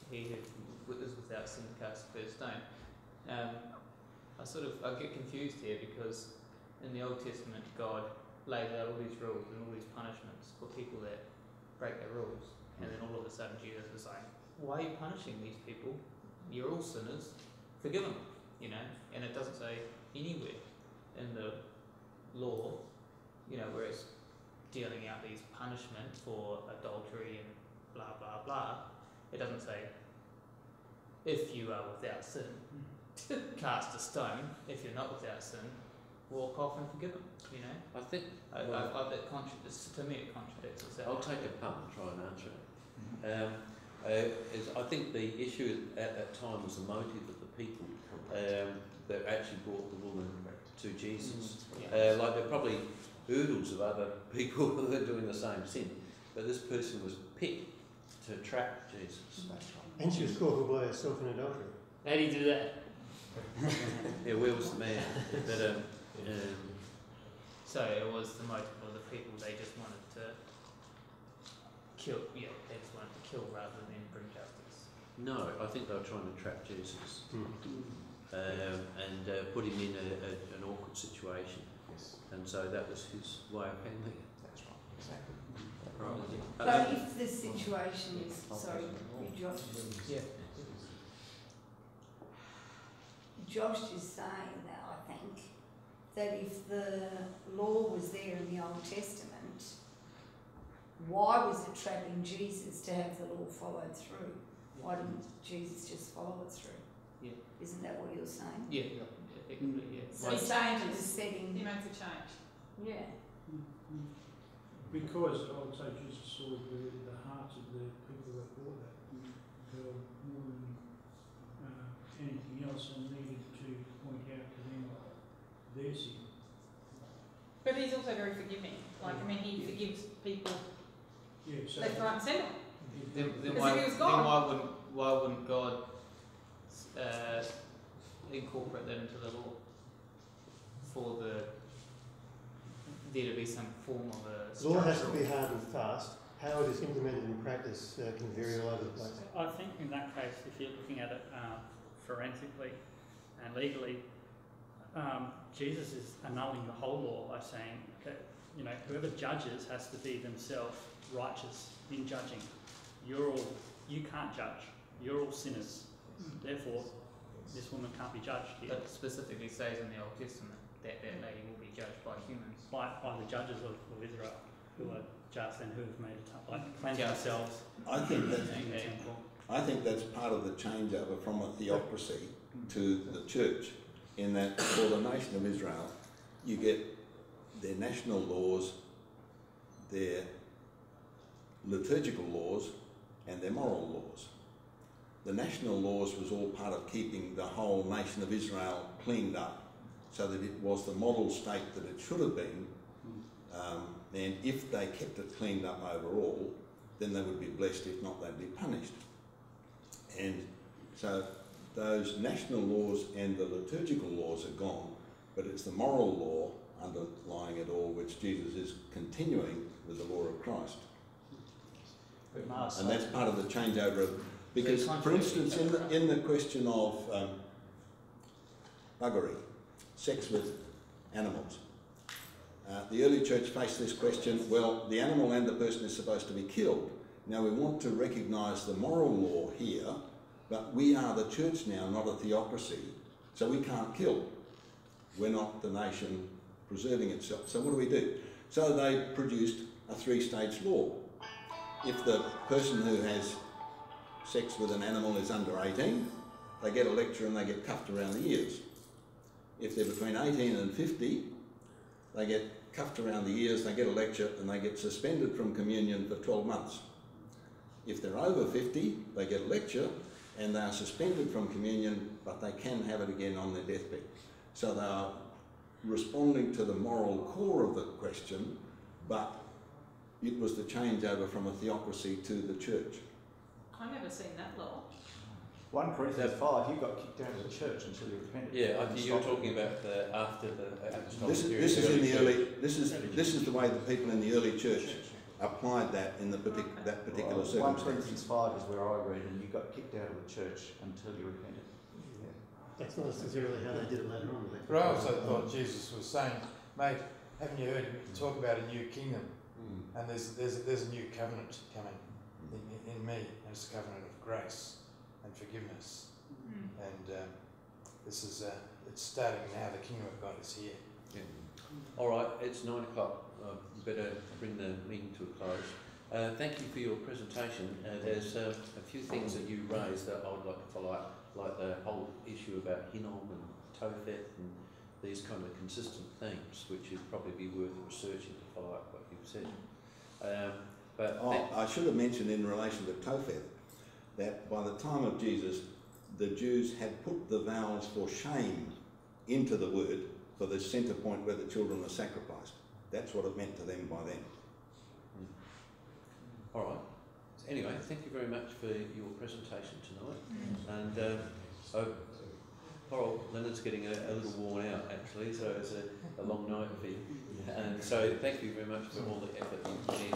he who is without sin cast the first stone. I get confused here because in the Old Testament, God lays out all these rules and all these punishments for people that break their rules, and then all of a sudden Jesus is like, why are you punishing these people? You're all sinners, forgive them, and it doesn't say anywhere in the law, where it's dealing out these punishments for adultery and blah blah blah. It doesn't say, if you are without sin, cast a stone. If you're not without sin, walk off and forgive them. I think to me it contradicts itself. I'll take a punt and try and answer it. I think the issue at that time was the motive of the people that actually brought the woman to Jesus. There are probably oodles of other people who are doing the same sin, but this person was picked to trap Jesus. And she was caught by herself in adultery. How do you do that? Yeah, where was the man? But, so it was the motive of the people. They just wanted to kill. Yeah, they just wanted to kill rather than bring justice. No, I think they were trying to trap Jesus and put him in an awkward situation. And so that was his way of handling it. That's right, exactly. Right. So if the situation is, sorry, Josh. Yeah. Josh is saying that, I think, that if the law was there in the Old Testament, why was it trapping Jesus to have the law followed through? Why didn't Jesus just follow it through? Yeah. Isn't that what you're saying? Yeah, effectively, yeah. So He he changes changes. the setting. He makes a change. Yeah. Because I would say Jesus saw the hearts of the people that bought that girl more than anything else, and needed to point out to them their sin. But he's also very forgiving. Like, I mean, he forgives people Yeah, so left, right, and centre. Then Because if he was gone. why wouldn't God incorporate that into the law for there to be some form of a Law has to be hard and fast. How it is implemented in practice can vary all over the place. I think in that case, if you're looking at it forensically and legally, Jesus is annulling the whole law by saying that, you know, whoever judges has to be themselves righteous in judging. You can't judge. You're all sinners. Therefore, this woman can't be judged here. But specifically says in the Old Testament that lady will be judged by humans. By the judges of Israel, who are just and who have made it up, like cleanse themselves. I think that's, in the temple. I think that's part of the changeover from a theocracy to the church, in that for the nation of Israel, you get their national laws, their liturgical laws, and their moral laws. The national laws was all part of keeping the whole nation of Israel cleaned up, so that it was the model state that it should have been. And if they kept it cleaned up overall, then they would be blessed. If not, they'd be punished. And so those national laws and the liturgical laws are gone, but it's the moral law underlying it all, which Jesus is continuing with the law of Christ. And that's part of the changeover of, because, for instance, in the question of buggery, sex with animals, the early church faced this question, well, the animal and the person is supposed to be killed. Now, we want to recognise the moral law here, but we are the church now, not a theocracy, so we can't kill. We're not the nation preserving itself. So what do? So they produced a 3-stage law. If the person who has sex with an animal is under 18, they get a lecture and they get cuffed around the ears. If they're between 18 and 50, they get cuffed around the ears, they get a lecture, and they get suspended from communion for 12 months. If they're over 50, they get a lecture, and they are suspended from communion, but they can have it again on their deathbed. So they are responding to the moral core of the question, but it was the changeover from a theocracy to the church. I've never seen that law. 1 Corinthians 5, you got kicked out of the church until you repented. Yeah, I think you're talking about after the apostolic This period. is in the early. This is the way the people in the early church applied that in that particular circumstance. 1 Corinthians 5 is where I read, and you got kicked out of the church until you repented. Yeah. That's not necessarily how they did it later on. But I also thought Jesus was saying, mate, haven't you heard him talk about a new kingdom? And there's a new covenant coming in me, and it's a covenant of grace and forgiveness. And this is it's starting now. The kingdom of God is here. Yeah. All right, it's 9 o'clock. We better bring the meeting to a close. Thank you for your presentation. There's a few things that you raised that I would like to follow up, like the whole issue about Hinnom and Topheth and these kind of consistent themes, which would probably be worth researching to follow up what you've said. I should have mentioned in relation to Topheth that by the time of Jesus, the Jews had put the vowels for shame into the word for the centre point where the children are sacrificed. That's what it meant to them by then. All right. Anyway, thank you very much for your presentation tonight. And Leonard's getting a little worn out actually, so it's a long night for you. And so thank you very much for all the effort you put in.